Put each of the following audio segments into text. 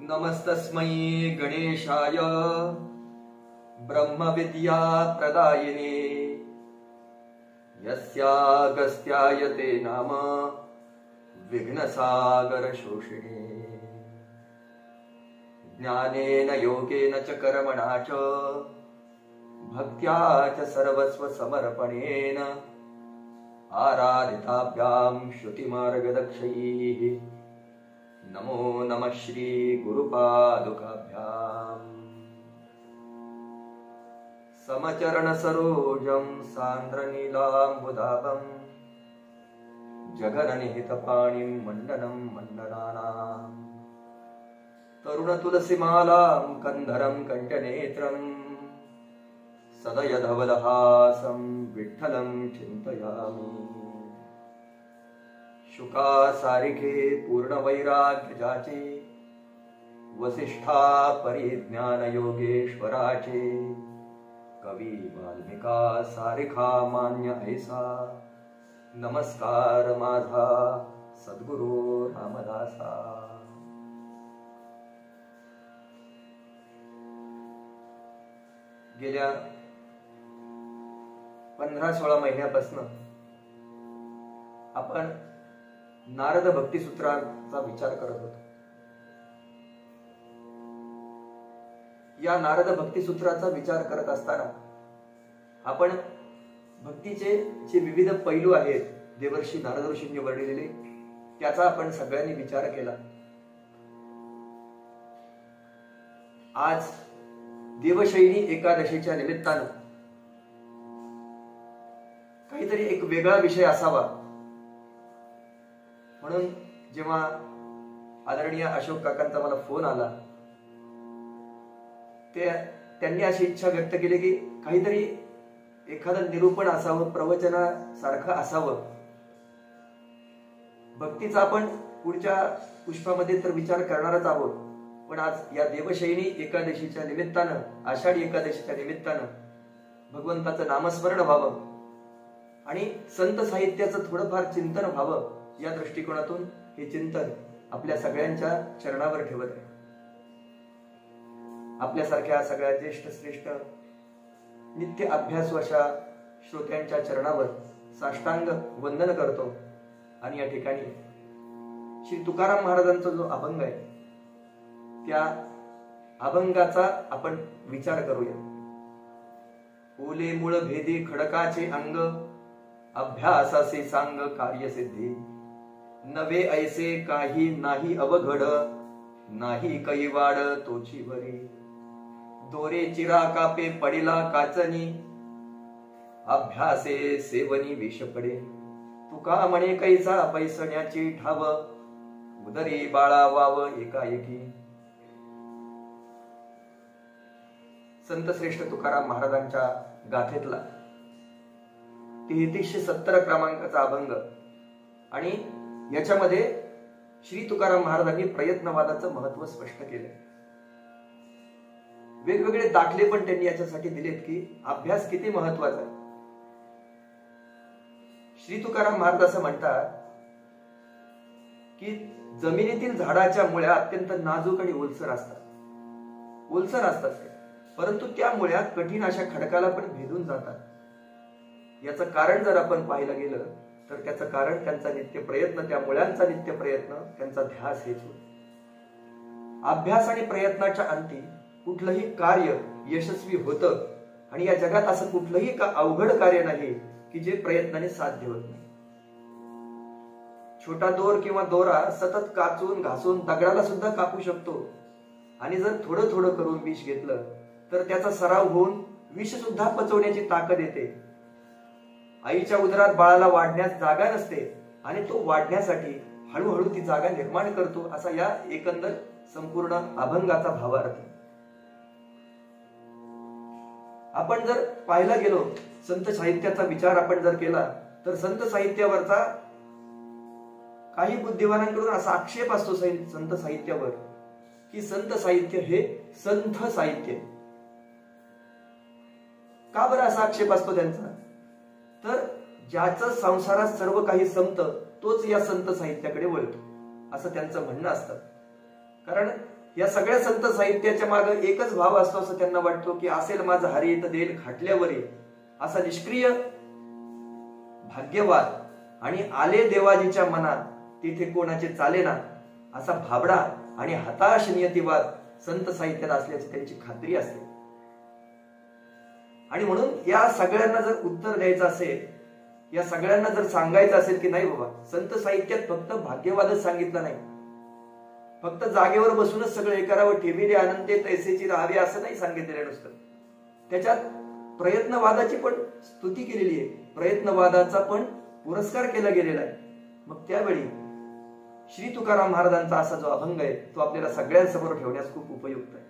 नमस्तस्मै गणेशाय ब्रह्मविद्या प्रदायिने यस्यागस्त्याय ते नाम विघ्नसागर शोषिणे ज्ञानेन योगेन च कर्मणा च भक्त्या च सर्वस्व समर्पणेन आराधिताभ्यां श्रुतिमार्गदक्षैः नमो नमः श्री गुरुपादुकाभ्याम् समचरण सरोजं सान्द्रनीलाम्बुदाभं जगन्निहितपाणिं मण्डनं मण्डनानां तरुणतुलसीमालां कन्धरं कण्ठनेत्रं सदयधवलहासं विठ्ठलं चिन्तयामि शुका सारिखे पूर्ण वैराग्य जाचे वसिष्ठा परिज्ञान योगेश्वराचे कवी वाल्मिका सारिखा मान्य ऐसा नमस्कार माझा सद्गुरु रामदासा। गेल्या 15-16 महिन्यापासून आपण नारद भक्ती सूत्राचा विचार करत होतो। या नारद भक्ती सूत्राचा विचार करत असताना आपण भक्तीचे जे विविध पैलू आहेत देवर्षी नारद ऋषींनी वर्णिलेले त्याचा आपण सगळ्यांनी विचार केला। आज देवशयनी एकादशीच्या निमित्तानं काहीतरी एक वेगळा विषय असावा म्हणून जेव्हा आदरणीय अशोक काकांचा मला फोन आला त्यांनी अशी इच्छा व्यक्त केली की काहीतरी एखादं निरूपण असावं, प्रवचनासारखं असावं। भक्तीचा आपण पुढच्या पुष्पामध्ये तर विचार करणारच आहोत, पण आज या देवशयनी एकादशीच्या निमित्तानं, आषाढी एकादशीच्या निमित्तानं भगवंताचं नामस्मरण व्हावं आणि संत साहित्याचं थोडंफार चिंतन व्हावं या दृष्टिकोनातून हे चिंतन आपल्या सगळ्यांच्या चरणावर ठेवत आहे। आपल्यासारख्या सगळ्या ज्येष्ठ श्रेष्ठ नित्य अभ्यासू अशा श्रोत्यांच्या चरणावर साष्टांग वंदन करतो आणि या ठिकाणी श्री तुकाराम महाराजांचा जो अभंग आहे त्या अभंगाचा आपण विचार करूया। ओले मूळ भेदी खडकाचे अंग अभ्यासाचे सांग कार्यसिद्धी नवे ऐसे काही नाही अवघड नाही कैवाड तोची भरी दोरे चिरा कापे पडिला काचनी अभ्यासे सेवनी विष पडे तुका म्हणे कैसा पैसण्याची ठाव उदरी बाळा वाव एकाएकी। संत श्रेष्ठ तुकाराम महाराजांच्या गाथेतला 3370 क्रमांकाचा अभंग आणि याच्यामध्ये श्री तुकाराम महाराजांनी प्रयत्नवादाचं महत्व स्पष्ट केलंय। वेगवेगळे दाखले पण त्यांनी याच्यासाठी दिलेत की अभ्यास किती महत्वाचा आहे। श्री तुकाराम महाराज असं म्हणतात की जमिनीतील झाडाच्या मुळ्या अत्यंत नाजूक आणि ओलसर असतात परंतु त्या मुळ्या कठीण अशा खडकाला पण भेदून जातात। याचं कारण जर आपण पाहिलं गेलं तर त्याचं कारण त्यांचा नित्य प्रयत्न, त्या मुळ्यांचा नित्य प्रयत्न, त्यांचा ध्यास हेच होत। अभ्यास आणि प्रयत्नाच्या अंती कुठलंही कार्य यशस्वी होतं आणि या जगात असं कुठलंही अवघड कार्य नाही की जे प्रयत्नाने साध्य होत नाही। छोटा दोर किंवा दोरा सतत काचून घासून दगडाला सुद्धा कापू शकतो आणि जर थोडं थोडं करून विष घेतलं तर त्याचा सराव होऊन विष सुद्धा पचवण्याची ताकद येते। आईच्या उदरात बाळाला वाढण्यास जागा नसते आणि तो वाढण्यासाठी हळूहळू ती जागा निर्माण करतो असा या एकंदर संपूर्ण अभंगाचा भावार्थ। आपण जर पाहायला गेलो संत साहित्याचा विचार आपण जर केला तर संत साहित्यावरचा काही बुद्धिवानांकडून असा आक्षेप असतो संत साहित्यावर की संत साहित्य हे संथ साहित्य। का बरं असा आक्षेप असतो त्यांचा? तर ज्याचं संसारात सर्व काही संपतं तोच या संत साहित्याकडे वळतो असं त्यांचं म्हणणं असतं। कारण या सगळ्या संत साहित्याच्या मागे एकच भाव असतो असं त्यांना वाटतो की असेल माझं हरी तर देईल खाटल्यावरी, असा निष्क्रिय भाग्यवाद आणि आले देवाजीच्या मनात तिथे कोणाचे चालेना असा भाबडा आणि हताश नियतीवाद संत साहित्यात असल्याची त्यांची खात्री असते. आणि म्हणून या सगळ्यांना जर उत्तर द्यायचं असेल, या सगळ्यांना जर सांगायचं असेल की नाही बाबा, संत साहित्यात फक्त भाग्यवादच सांगितलं नाही, फक्त जागेवर बसूनच सगळं हे करावं, ठेवी रे आनंदे तैसेची राहावी असं नाही सांगितलेलं नुसतं. त्याच्यात प्रयत्नवादाची पण स्तुती केलेली आहे, प्रयत्नवादाचा पण पुरस्कार केला गेलेला आहे. मग त्यावेळी श्री तुकाराम महाराजांचा असा जो अभंग आहे तो आपल्याला सगळ्यांसमोर ठेवण्यास खूप उपयुक्त आहे.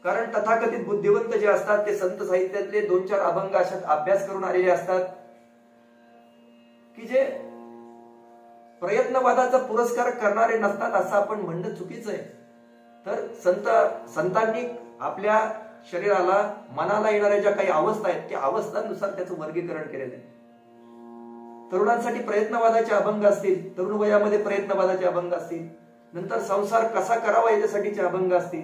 कारण तथाकथित बुद्धिवंत जे असतात ते संत साहित्यातले 2-4 अभंग अशात अभ्यास करून आलेले असतात की जे प्रयत्नवादाचा पुरस्कार करणारे नसतात असं आपण म्हणणं चुकीचं आहे. तर संतांनी आपल्या शरीराला मनाला येणाऱ्या ज्या काही अवस्था आहेत त्या अवस्थांनुसार त्याचं वर्गीकरण केलेलं आहे. तरुणांसाठी प्रयत्नवादाचे अभंग असतील, तरुण वयामध्ये प्रयत्नवादाचे अभंग असतील, नंतर संसार कसा करावा याच्यासाठीचे अभंग असतील,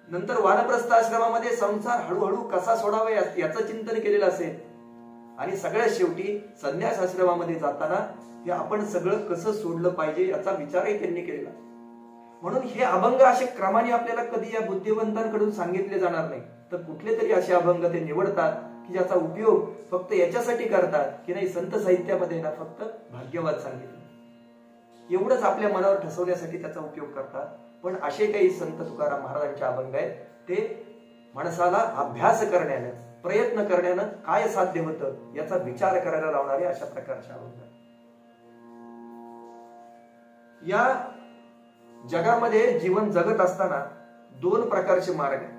नंतर वानप्रस्थ आश्रमामध्ये संसार हळूहळू कसा सोडावा याचं चिंतन केलेलं असेल, आणि सगळ्यात शेवटी संन्यास आश्रमामध्ये जाताना हे आपण सगळं कसं सोडलं पाहिजे याचा विचारही त्यांनी केलेला. म्हणून हे अभंग असे क्रमाने आपल्याला कधी या बुद्धिवंतांकडून सांगितले जाणार नाही, तर कुठले तरी असे अभंग ते निवडतात की ज्याचा उपयोग फक्त याच्यासाठी करतात की नाही संत साहित्यामध्ये ना फक्त भाग्यवाद सांगितलं एवढंच आपल्या मनावर ठसवण्यासाठी त्याचा उपयोग करतात. पण असे काही संत तुकाराम महाराजांचे अभंग आहेत ते माणसाला अभ्यास करण्यानं, प्रयत्न करण्यानं काय साध्य होतं याचा विचार करायला लावणारे अशा प्रकारचे अभंग. या जगामध्ये जीवन जगत असताना 2 प्रकारचे मार्ग आहेत.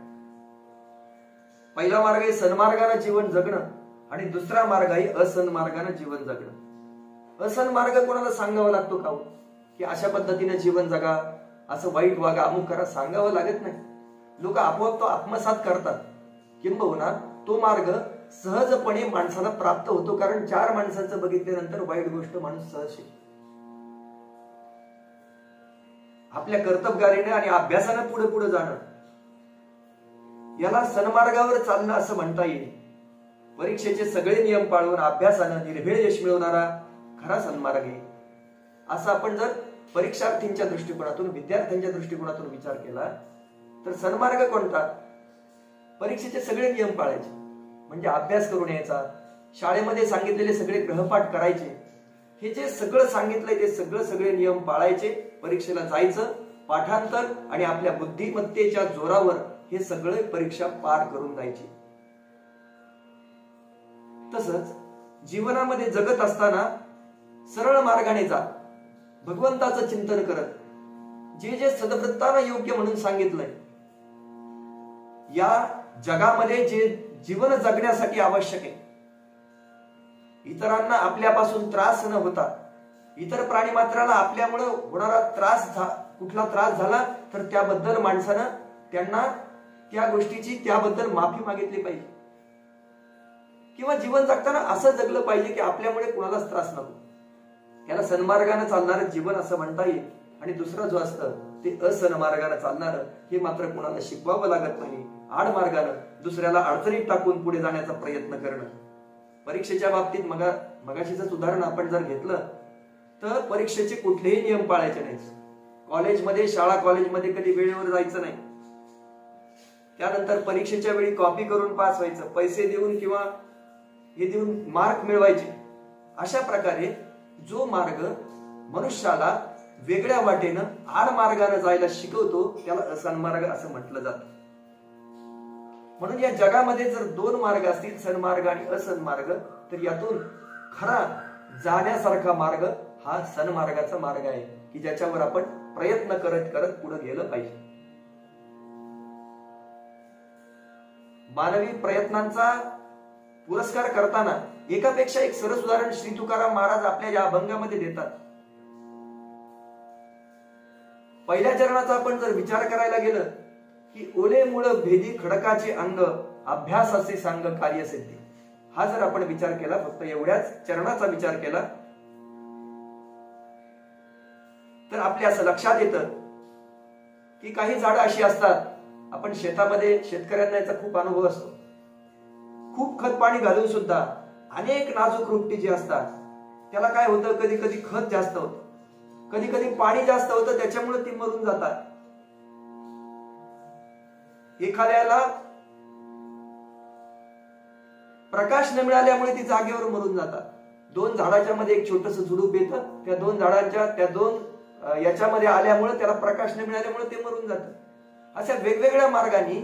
पहिला मार्ग आहे सन्मार्गाने जीवन जगणं आणि दुसरा मार्ग आहे असन्मार्गाने जीवन जगणं. असन्मार्ग कोणाला सांगावा लागतो का की अशा पद्धतीने जीवन जगा, असं वाईट वागा, अमुक करा, सांगावं लागत नाही. लोक आपोआप तो आत्मसात करतात. किंबहुना तो मार्ग सहजपणे माणसाला प्राप्त होतो, कारण 4 माणसांचं बघितल्यानंतर वाईट गोष्ट माणूस सहज शिकतो. आपल्या कर्तबगारीने आणि अभ्यासाने पुढे पुढे जाणं याला सन्मार्गावर चालणं असं म्हणता येईल. परीक्षेचे सगळे नियम पाळून अभ्यासानं निर्भेळ यश मिळवणारा खरा सन्मार्ग आहे. असं आपण जर परीक्षार्थींच्या दृष्टिकोनातून, विद्यार्थ्यांच्या दृष्टिकोनातून विचार केला तर सन्मार्ग कोणता? परीक्षेचे सगळे नियम पाळायचे, म्हणजे अभ्यास करून यायचा, शाळेमध्ये सांगितलेले सगळे ग्रहपाठ करायचे, हे जे सगळं सांगितलंय ते सगळे नियम पाळायचे, परीक्षेला जायचं, पाठांतर आणि आपल्या बुद्धिमत्तेच्या जोरावर हे सगळे परीक्षा पार करून जायची. तसंच जीवनामध्ये जगत असताना सरळ मार्गाने जा, भगवंताचं चिंतन करत, जे सद्वृत्तानं योग्य म्हणून सांगितलंय, या जगामध्ये जे जीवन जगण्यासाठी आवश्यक आहे, इतरांना आपल्यापासून त्रास न होता, इतर प्राणी मात्राला आपल्यामुळे होणारा कुठला त्रास झाला तर त्याबद्दल माणसानं त्यांना त्या गोष्टीची त्याबद्दल माफी मागितली पाहिजे, किंवा जीवन जगताना असं जगलं पाहिजे की आपल्यामुळे कुणालाच त्रास नको. याला सन्मार्गाने चालणारं जीवन असं म्हणता येईल. आणि दुसरं जो असतं ते असन्मार्गाने चालणारं, हे मात्र कुणाला शिकवावं लागत नाही, आडमार्गानं दुसऱ्याला अडचणीत टाकून पुढे जाण्याचा प्रयत्न करणं. परीक्षेच्या बाबतीत मगाशीच उदाहरण आपण जर घेतलं तर परीक्षेचे कुठलेही नियम पाळायचे नाही. कॉलेजमध्ये, शाळा कॉलेजमध्ये कधी वेळेवर जायचं नाही. त्यानंतर परीक्षेच्या वेळी कॉपी करून पास व्हायचं, पैसे देऊन किंवा हे देऊन मार्क मिळवायचे. अशा प्रकारे जो मार्ग मनुष्याला वेगळ्या वाटेनं आडमार्गाने जायला शिकवतो त्याला असन्मार्ग असं म्हटलं जातं. म्हणून या जगामध्ये जर 2 मार्ग असतील, सन्मार्ग आणि असन्मार्ग, तर यातून खरा जाण्यासारखा मार्ग हा सन्मार्गाचा मार्ग आहे की ज्याच्यावर आपण प्रयत्न करत करत पुढे गेलं पाहिजे. मानवी प्रयत्नांचा पुरस्कार करताना एकापेक्षा एक सरस उदाहरण श्री तुकाराम महाराज आपल्या या अभंगामध्ये देतात. पहिल्या चरणाचा आपण जर विचार करायला गेलं की ओले मुळ भेदी खडकाचे अंग, अभ्यास असे सांग कार्यसिद्धी. हा जर आपण विचार केला, फक्त एवढ्याच चरणाचा विचार केला तर आपल्या असं लक्षात येतं की काही झाडं अशी असतात, आपण शेतामध्ये शेतकऱ्यांना याचा खूप अनुभव असतो, खूप खत पाणी घालून सुद्धा अनेक नाजूक रोपटी जी असतात त्याला काय होतं, कधी कधी खत जास्त होतं, कधी कधी पाणी जास्त होतं, त्याच्यामुळे ती मरून जातात. एखाद्याला प्रकाश न मिळाल्यामुळे ती जागेवर मरून जातात. दोन झाडाच्या मध्ये एक छोटस झुडूप येतं, त्या दोन झाडांच्या त्या दोन याच्यामध्ये आल्यामुळे त्याला प्रकाश न मिळाल्यामुळे ते मरून जातं. अशा वेगवेगळ्या मार्गाने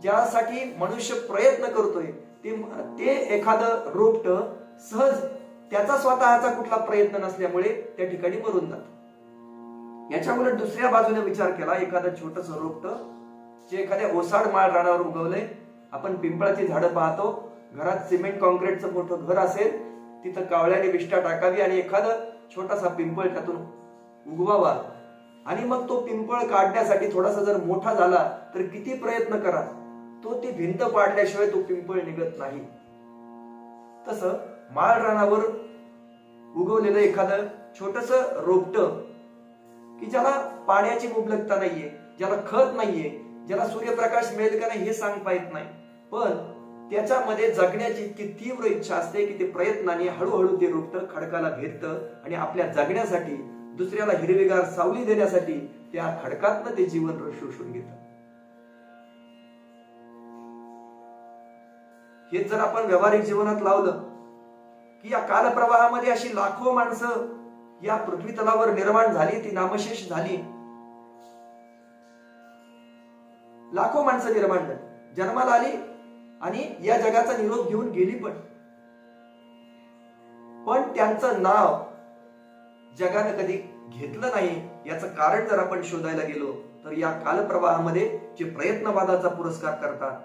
ज्यासाठी मनुष्य प्रयत्न करतोय ते एखादं रोपट सहज त्याचा स्वतःचा कुठला प्रयत्न नसल्यामुळे त्या ठिकाणी मरून जात. याच्यामुळे दुसऱ्या बाजूने विचार केला, एखादं छोटस रोपट जे एखाद्या ओसाड माळ रानावर उगवलंय. आपण पिंपळाची झाडं पाहतो, घरात सिमेंट कॉन्क्रीटचं मोठं घर असेल, तिथं कावळ्याने विष्ठा टाकावी आणि एखादा छोटासा पिंपळ त्यातून उगवावा, आणि मग तो पिंपळ काढण्यासाठी थोडासा जर मोठा झाला तर किती प्रयत्न करा, तो ती भिंत पाडल्याशिवाय तो पिंपळ निघत नाही. तसं माळ रानावर उगवलेलं एखादं छोटस रोपट की ज्याला पाण्याची मुबलकता नाहीये, ज्याला खत नाहीये, ज्याला सूर्यप्रकाश मिळेल का नाही हे सांगता येत नाही, पण त्याच्यामध्ये जगण्याची इतकी तीव्र इच्छा असते की ते प्रयत्नाने हळूहळू ते रोपट खडकाला भेटतं आणि आपल्या जगण्यासाठी, दुसऱ्याला हिरवीगार सावली देण्यासाठी त्या खडकातनं ते जीवन शोषून घेतं. हे जर आपण व्यावहारिक जीवनात लावलं की या कालप्रवाहामध्ये अशी लाखो माणसं या पृथ्वी तलावर निर्माण झाली, ती नामशेष झाली. लाखो माणसं निर्माण झाली, जन्माला आली आणि या जगाचा निरोप घेऊन गेली, पण त्यांचं नाव जगानं कधी घेतलं नाही. याचं कारण जर आपण शोधायला गेलो तर या कालप्रवाहामध्ये जे प्रयत्नवादाचा पुरस्कार करतात,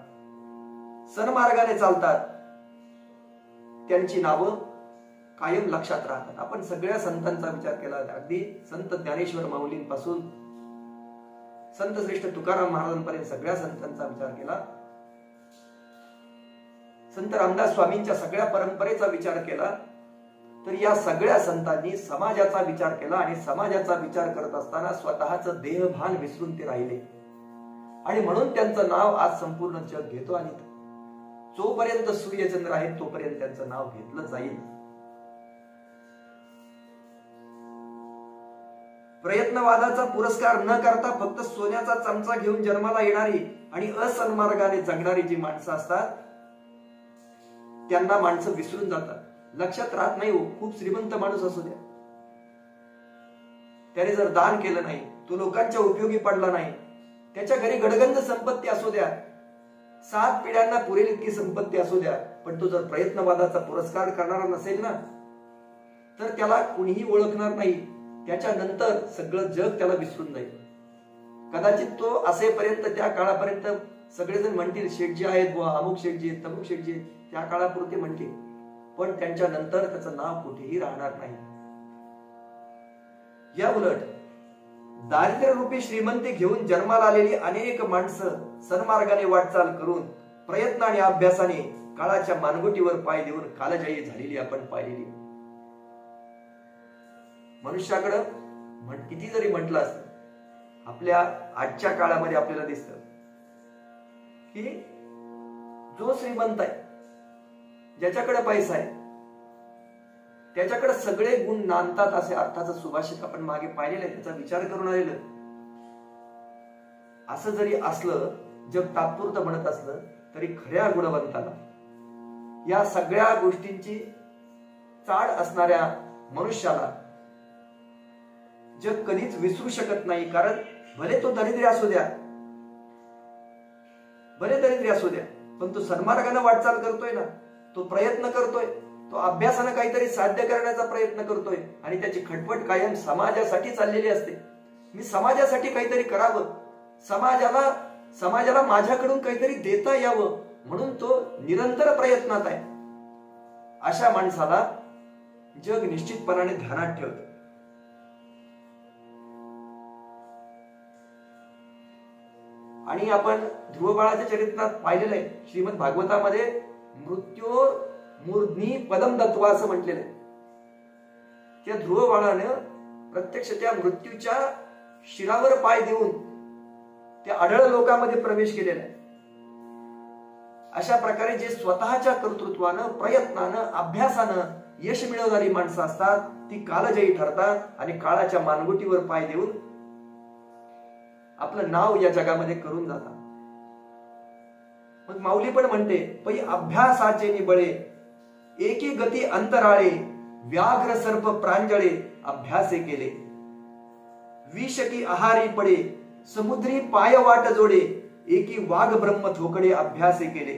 सन्मार्गाने चालतात, त्यांची नावं कायम लक्षात राहतात. आपण सगळ्या संतांचा विचार केला, अगदी संत ज्ञानेश्वर माऊलींपासून संत श्रेष्ठ तुकाराम महाराजांपर्यंत सगळ्या संतांचा विचार केला, संत रामदास स्वामींच्या सगळ्या परंपरेचा विचार केला, तर या सगळ्या संतांनी समाजाचा विचार केला आणि समाजाचा विचार करत असताना स्वतःचं देहभान विसरून ते राहिले आणि म्हणून त्यांचं नाव आज संपूर्ण जग घेतो आणि जोपर्यंत सूर्यचंद्र आहेत तोपर्यंत त्यांचं नाव घेतलं जाईल. प्रयत्नवादाचा पुरस्कार न करता फक्त सोन्याचा चमचा घेऊन जन्माला येणारी आणि असन्मार्गाने जगणारी जी माणसं असतात त्यांना माणसं विसरून जातात, लक्षात राहत नाही. खूप श्रीमंत माणूस असू द्या, त्याने जर दान केलं नाही, तो लोकांच्या उपयोगी पडला नाही, त्याच्या घरी गडगंज संपत्ती असू द्या, 7 पिढ्यांना पुरेल इतकी संपत्ती असू द्या, पण तो जर प्रयत्नवादाचा पुरस्कार करणारा नसेल ना तर त्याला कुणीही ओळखणार नाही. त्याच्यानंतर सगळं जग त्याला विसरून जाईल. कदाचित तो असेपर्यंत, त्या काळापर्यंत सगळेजण म्हणतील शेठजी आहेत बुवा, अमुक शेठजी आहेत, तमुक शेठजी आहेत, त्या काळापुरते म्हणतील, पण त्यांच्या नंतर त्याचं नाव कुठेही राहणार नाही. या उलट दारिद्र्य रूपी श्रीमंती घेऊन जन्माला आलेली अनेक माणसं सन्मार्गाने वाटचाल करून प्रयत्न आणि अभ्यासाने काळाच्या मानगुटीवर पाय देऊन कालजयी झालेली आपण पाहिलेली. मनुष्याकडं किती जरी म्हटलं असतं, आपल्या आजच्या काळामध्ये आपल्याला दिसतं की जो श्रीमंत आहे, ज्याच्याकडे पैसा आहे, त्याच्याकडे सगळे गुण नांदतात असे अर्थाचं सुभाषित आपण मागे पाहिलेलं आहे, त्याचा विचार करून आलेलं. असं जरी असलं, जग तात्पुरतं म्हणत असलं तरी खऱ्या गुणवंताला, या सगळ्या गोष्टींची चाड असणाऱ्या मनुष्याला जग कधीच विसरू शकत नाही. कारण भले तो दरिद्री असू द्या, भले दरिद्री असू द्या, पण तो सन्मार्गाने वाटचाल करतोय ना, तो प्रयत्न करतोय, तो अभ्यासानं काहीतरी साध्य करण्याचा प्रयत्न करतोय आणि त्याची खटपट कायम समाजासाठी चाललेली असते. मी समाजासाठी काहीतरी करावं, समाजाला माझ्याकडून काहीतरी देता यावं म्हणून तो निरंतर प्रयत्नात आहे. अशा माणसाला जग निश्चितपणाने ध्यानात ठेवतं. आणि आपण ध्रुव बाळाच्या चरित्रात पाहिलेलं आहे, श्रीमद भागवतामध्ये मृत्यो मूर्ध्नी पदम दत्वा असं म्हटलेलं आहे. त्या ध्रुव बाळानं प्रत्यक्ष त्या मृत्यूच्या शिरावर पाय देऊन त्या अढळ लोकांमध्ये प्रवेश केलेला आहे. अशा प्रकारे जे स्वतःच्या कर्तृत्वानं, प्रयत्नानं, अभ्यासानं यश मिळवणारी माणसं असतात ती कालजयी ठरतात आणि काळाच्या मानगुटीवर पाय देऊन आपलं नाव या जगामध्ये करून जातात. मग माऊली पण म्हणते, पै अभ्यासाचे निबळे एकी गती अंतराळे व्याघ्र सर्प प्रांजळे अभ्यासे केले. विषकी आहारी पडे समुद्री पाय वाट जोडे एकी वाघ ब्रह्म थोकडे अभ्यासे केले.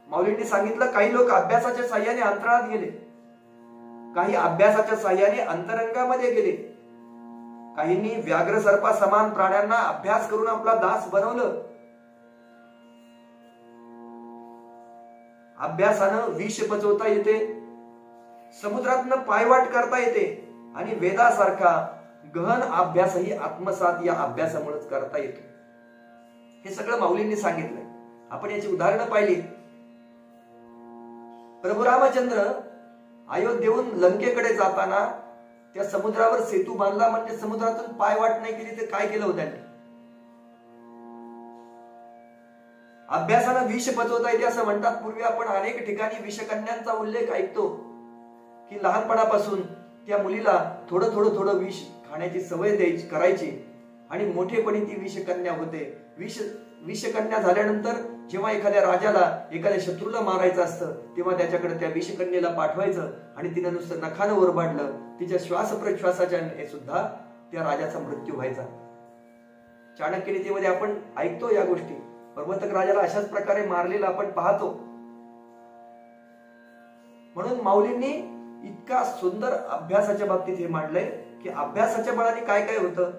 माऊलींनी सांगितलं, काही लोक अभ्यासाच्या साह्याने अंतराळात गेले, काही अभ्यासाच्या साह्याने अंतरंगामध्ये गेले, काहींनी व्याघ्र सर्पा समान प्राण्यांना अभ्यास करून आपला दास बनवलं. अभ्यासानं विष पचवता येते, समुद्रातनं पायवाट करता येते आणि वेदासारखा गहन अभ्यासही आत्मसात या अभ्यासामुळेच करता येतो. हे सगळं माऊलींनी सांगितलंय. आपण याची उदाहरणं पाहिली. प्रभू रामचंद्र अयोध्येहून लंकेकडे जाताना त्या समुद्रावर सेतू बांधला, म्हणजे समुद्रातून पायवाट नाही केली तर काय केलं होतं त्यांनी? अभ्यासानं विष पचवता येते असं म्हणतात. पूर्वी आपण अनेक ठिकाणी विषकन्यांचा उल्लेख ऐकतो की लहानपणापासून त्या मुलीला थोडं थोडं थोडं विष खाण्याची सवय द्यायची करायची आणि मोठेपणी ती विषकन्या होते. विषकन्या झाल्यानंतर जेव्हा एखाद्या राजाला, एखाद्या शत्रूला मारायचं असतं तेव्हा त्याच्याकडे त्या विषकन्येला पाठवायचं आणि तिनं नुसतं नखानं ओरबाडलं, तिच्या श्वास प्रश्वासाच्या सुद्धा त्या राजाचा मृत्यू व्हायचा. चाणक्य नीतीमध्ये आपण ऐकतो या गोष्टी. प्रवर्तक राजाला अशाच प्रकारे मारलेला आपण पाहतो. म्हणून माऊलींनी इतका सुंदर अभ्यासाच्या बाबतीत हे मांडलंय की अभ्यासाच्या बळाने काय काय होतं.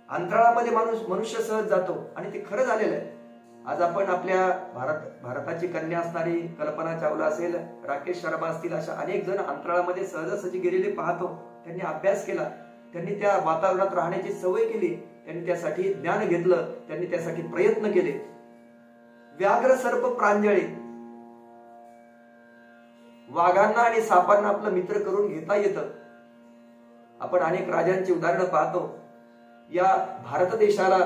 अंतराळामध्ये मनुष्य सहज जातो आणि ते खरं झालेलं आहे. आज आपण आपल्या भारताची कन्या असणारी कल्पना चावला असेल, राकेश शर्मा असतील, अशा अनेक जण अंतराळामध्ये सहजासहजी गेलेले पाहतो. त्यांनी अभ्यास केला, त्यांनी त्या वातावरणात राहण्याची सवय केली, त्यांनी त्यासाठी ज्ञान घेतलं, त्यांनी त्यासाठी प्रयत्न केले. व्याघ्र सर्प प्रांजळे, वाघांना आणि सापांना आपलं मित्र करून घेता येतं. आपण अनेक राजांची उदाहरणं पाहतो. या भारत देशाला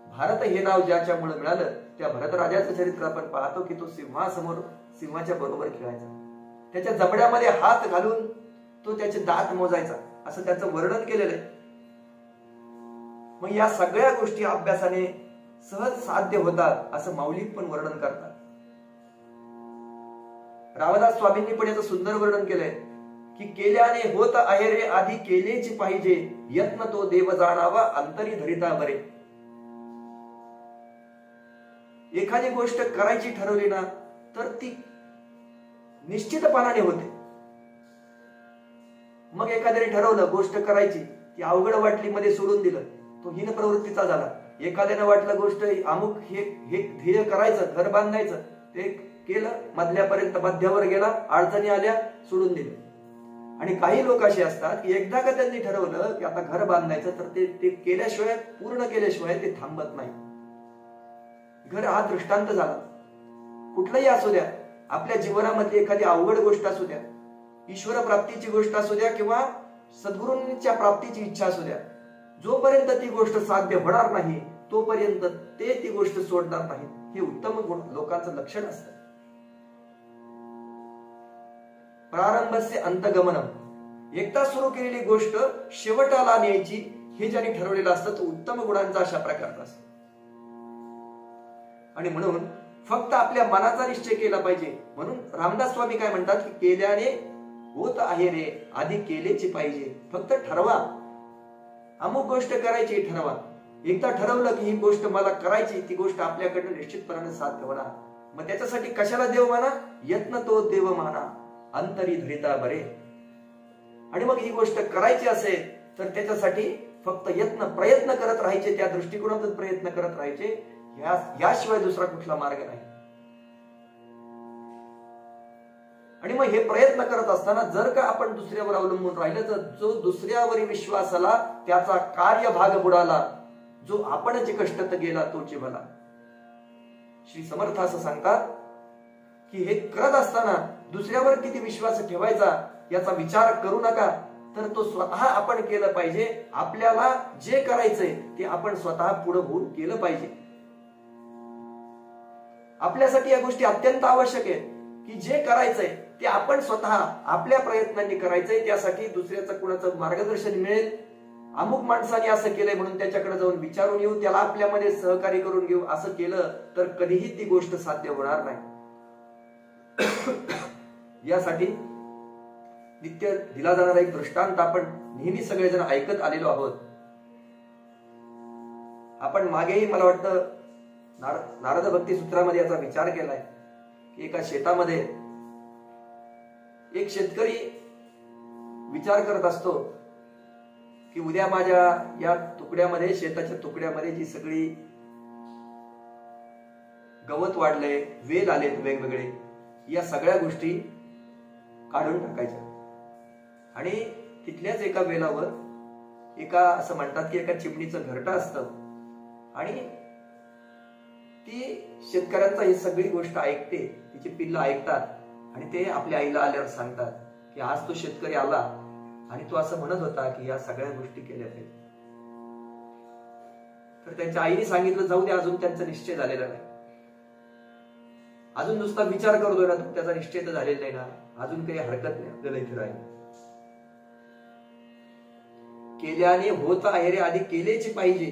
भारत हे नाव ज्याच्यामुळे मिळालं त्या भरत राजाचं चरित्र आपण पाहतो की तो सिंहासमोर सिंहाच्या बरोबर खेळायचा, त्याच्या जबड्यामध्ये हात घालून तो त्याचे दात मोजायचा, असं त्याचं वर्णन केलेलं आहे. मग या सगळ्या गोष्टी अभ्यासाने सहज साध्य होतात असं माऊली पण वर्णन करतात. रामदास स्वामींनी पण याचं सुंदर वर्णन केलंय की केल्याने होत आहे रे आधी केलेची पाहिजे, यत्न तो देव जाणावा अंतरी धरिता बरे. एखादी गोष्ट करायची ठरवली ना तर ती निश्चितपणाने होते. मग एखाद्याने ठरवलं गोष्ट करायची, ती अवघड वाटली, मध्ये सोडून दिलं, तो हीन प्रवृत्तीचा झाला. एखाद्याने वाटलं गोष्ट अमुक हे ध्येय करायचं, घर बांधायचं, ते केलं, मधल्यापर्यंत मध्यावर गेला, अडचणी आल्या, सोडून दिलं. आणि काही लोक असे असतात की एकदा का त्यांनी ठरवलं की आता घर बांधायचं तर ते केल्याशिवाय, पूर्ण केल्याशिवाय ते थांबत नाही. घर हा दृष्टांत झाला. कुठलंही असू द्या, आपल्या जीवनामध्ये एखादी अवघड गोष्ट असू द्या, ईश्वर प्राप्तीची गोष्ट असू द्या किंवा सद्गुरूंच्या प्राप्तीची इच्छा असू द्या, जोपर्यंत ती गोष्ट साध्य होणार नाही तोपर्यंत ते ती गोष्ट सोडणार नाही. हे उत्तम गुण लोकांचं लक्षण असतं. प्रारंभस्य अंतगमनम, एकदा सुरू केलेली गोष्ट शेवटाला न्यायची हे ज्यांनी ठरवलेलं असतं तो उत्तम गुणांचा अशा प्रकारचा असतो. आणि म्हणून फक्त आपल्या मनाचा निश्चय केला पाहिजे. म्हणून रामदास स्वामी काय म्हणतात की केल्याने होत आहे रे आधी केलेची पाहिजे. फक्त ठरवा, अमुक गोष्ट करायची ठरवा. एकदा ठरवलं की ही गोष्ट मला करायची, ती गोष्ट आपल्याकडनं निश्चितपणाने साध्य होणार. मग त्याच्यासाठी कशाला देव माना? यत्न तो देव माना अंतरी धरिता बरे. आणि मग ही गोष्ट करायची असेल तर त्याच्यासाठी फक्त प्रयत्न करत राहायचे, त्या दृष्टिकोनातून प्रयत्न करत राहायचे, याशिवाय दुसरा कुठला मार्ग नाही. आणि मग हे प्रयत्न करत असताना जर का आपण दुसऱ्यावर अवलंबून राहिलं तर जो दुसऱ्यावरील विश्वास आला त्याचा कार्यभाग बुडाला, जो आपणच कष्टत गेला तोची भला. श्री समर्थ असं सांगतात की हे करत असताना दुसऱ्यावर किती विश्वास ठेवायचा याचा विचार करू नका, तर तो स्वतः आपण केलं पाहिजे. आपल्याला जे करायचंय ते आपण स्वतः पुढे होऊन केलं पाहिजे. आपल्यासाठी या गोष्टी अत्यंत आवश्यक आहेत की जे करायचंय ते आपण स्वतः आपल्या प्रयत्नांनी करायचंय. त्यासाठी दुसऱ्याचं कुणाचं मार्गदर्शन मिळेल, अमुक माणसाने असं केलंय म्हणून त्याच्याकडे जाऊन विचारून येऊ, त्याला आपल्यामध्ये सहकार्य करून घेऊ, असं केलं तर कधीही ती गोष्ट साध्य होणार नाही. यासाठी नित्य दिला जाणारा एक दृष्टांत आपण नेहमी सगळेजण ऐकत आलेलो आहोत. आपण मागेही मला वाटतं नारद भक्ती सूत्रामध्ये याचा विचार केलाय की एका शेतामध्ये एक शेतकरी विचार करत असतो की उद्या माझ्या या तुकड्यामध्ये, शेताच्या तुकड्यामध्ये जी सगळी गवत वाढलंय, वेल आलेत वेगवेगळे, या सगळ्या गोष्टी काढून टाकायच्या. आणि तिथल्याच एका वेलावर असं म्हणतात की एका चिमणीचं घरटं असतं आणि ती शेतकऱ्यांचा ही सगळी गोष्ट ऐकते, तिची पिल्लं ऐकतात आणि ते आपल्या आईला आल्यावर सांगतात की आज तो शेतकरी आला आणि तो असं म्हणत होता की या सगळ्या गोष्टी केल्या पाहिजे. तर त्यांच्या आईने सांगितलं जाऊ दे, अजून त्यांचा निश्चय झालेला नाही, अजून नुसता विचार करतोय ना तो, त्याचा निश्चय तर झालेला नाही ना, अजून काही हरकत नाही आपल्याला इथे राहील. केल्याने होत आहे रे, आधी केलेची पाहिजे.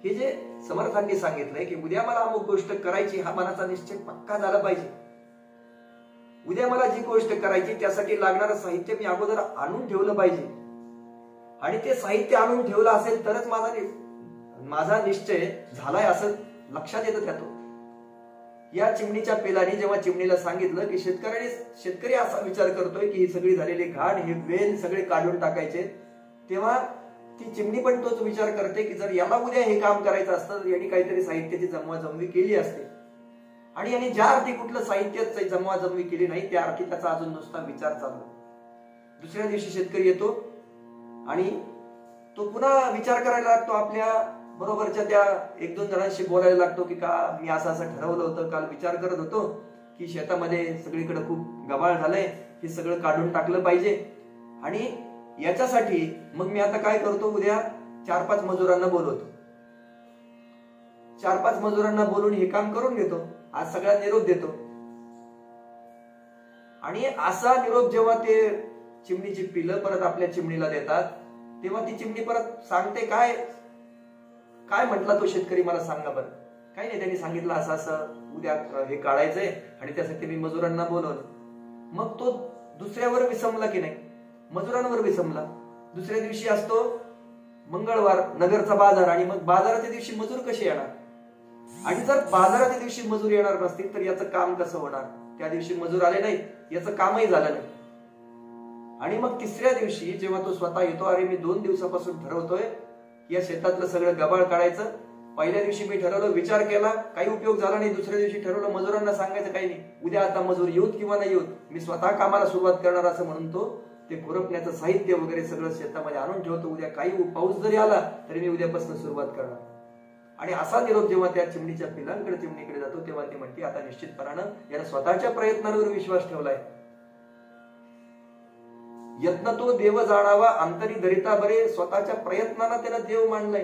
हे जे समर्थांनी सांगितलंय की उद्या मला अमुक गोष्ट करायची, हा मनाचा निश्चय पक्का झाला पाहिजे. उद्या मला जी गोष्ट करायची त्यासाठी लागणारं साहित्य मी अगोदर आणून ठेवलं पाहिजे आणि ते साहित्य आणून ठेवलं असेल तरच माझा निश्चय झालाय असं लक्षात येतं त्यातून. या चिमणीच्या पेलाने जेव्हा चिमणीला सांगितलं की शेतकरी असा विचार करतोय की ही सगळी झालेली घाण, हे वेल सगळे काढून टाकायचे, तेव्हा ती चिमणी पण तोच विचार करते की जर याला उद्या हे काम करायचं असतं तर यांनी काहीतरी साहित्याची जमवाजमवी केली असते. आणि यांनी ज्या अर्थी कुठलं साहित्याच जमवाजमवी केली नाही त्या अर्थी त्याचा अजून नुसता विचार चालला. दुसऱ्या दिवशी शेतकरी येतो आणि तो पुन्हा विचार करायला लागतो, आपल्या बरोबरच्या त्या 1-2 जणांशी बोलायला लागतो की का मी असं ठरवलं होतं, काल विचार करत होतो की शेतामध्ये सगळीकडे खूप गबाळ झालंय, हे सगळं काढून टाकलं पाहिजे आणि याच्यासाठी मग मी आता काय करतो, उद्या 4-5 मजुरांना बोलवतो, 4-5 मजुरांना बोलून हे काम करून घेतो, आज सगळ्या निरोप देतो. आणि असा निरोप जेव्हा ते चिमणीची पिलं परत आपल्या चिमणीला देतात तेव्हा ती चिमणी परत सांगते, काय म्हटला तो शेतकरी मला सांगा बरं. काही नाही, त्यांनी सांगितलं असं असं उद्या हे काढायचंय आणि त्यासाठी मी मजुरांना बोलवलं. मग तो दुसऱ्यावर विसंबला की नाही, मजुरांवर विसंबला. दुसऱ्या दिवशी असतो मंगळवार, नगरचा बाजार, आणि मग बाजाराच्या दिवशी मजूर कसे येणार, आणि जर बाजाराच्या दिवशी मजूर येणार नसतील तर याचं काम कसं होणार. त्या दिवशी मजूर आले नाहीत, याचं कामही झालं नाही. आणि मग तिसऱ्या दिवशी जेव्हा तो स्वतः येतो, अरे मी 2 दिवसापासून ठरवतोय या शेतातलं सगळं गबाळ काढायचं, पहिल्या दिवशी मी ठरवलं, विचार केला, काही उपयोग झाला नाही. दुसऱ्या दिवशी ठरवलं, मजुरांना सांगायचं काही नाही, उद्या आता मजूर येऊत किंवा नाही येऊत, मी स्वतः कामाला सुरुवात करणार असं म्हणून तो ते खुरपण्याचं साहित्य वगैरे सगळं शेतामध्ये आणून ठेवतो. उद्या काही पाऊस जरी आला तरी मी उद्यापासून सुरुवात करणार. आणि असा निरोप जेव्हा त्या चिमणीच्या पिलांकडे चिमणीकडे जातो तेव्हा ती म्हणते, आता निश्चितपणानं यानं स्वतःच्या प्रयत्नांवर विश्वास ठेवलाय. यत्न तो देव जाणावा अंतरी धरिता बरे, स्वतःच्या प्रयत्नानं त्यानं देव मानलाय,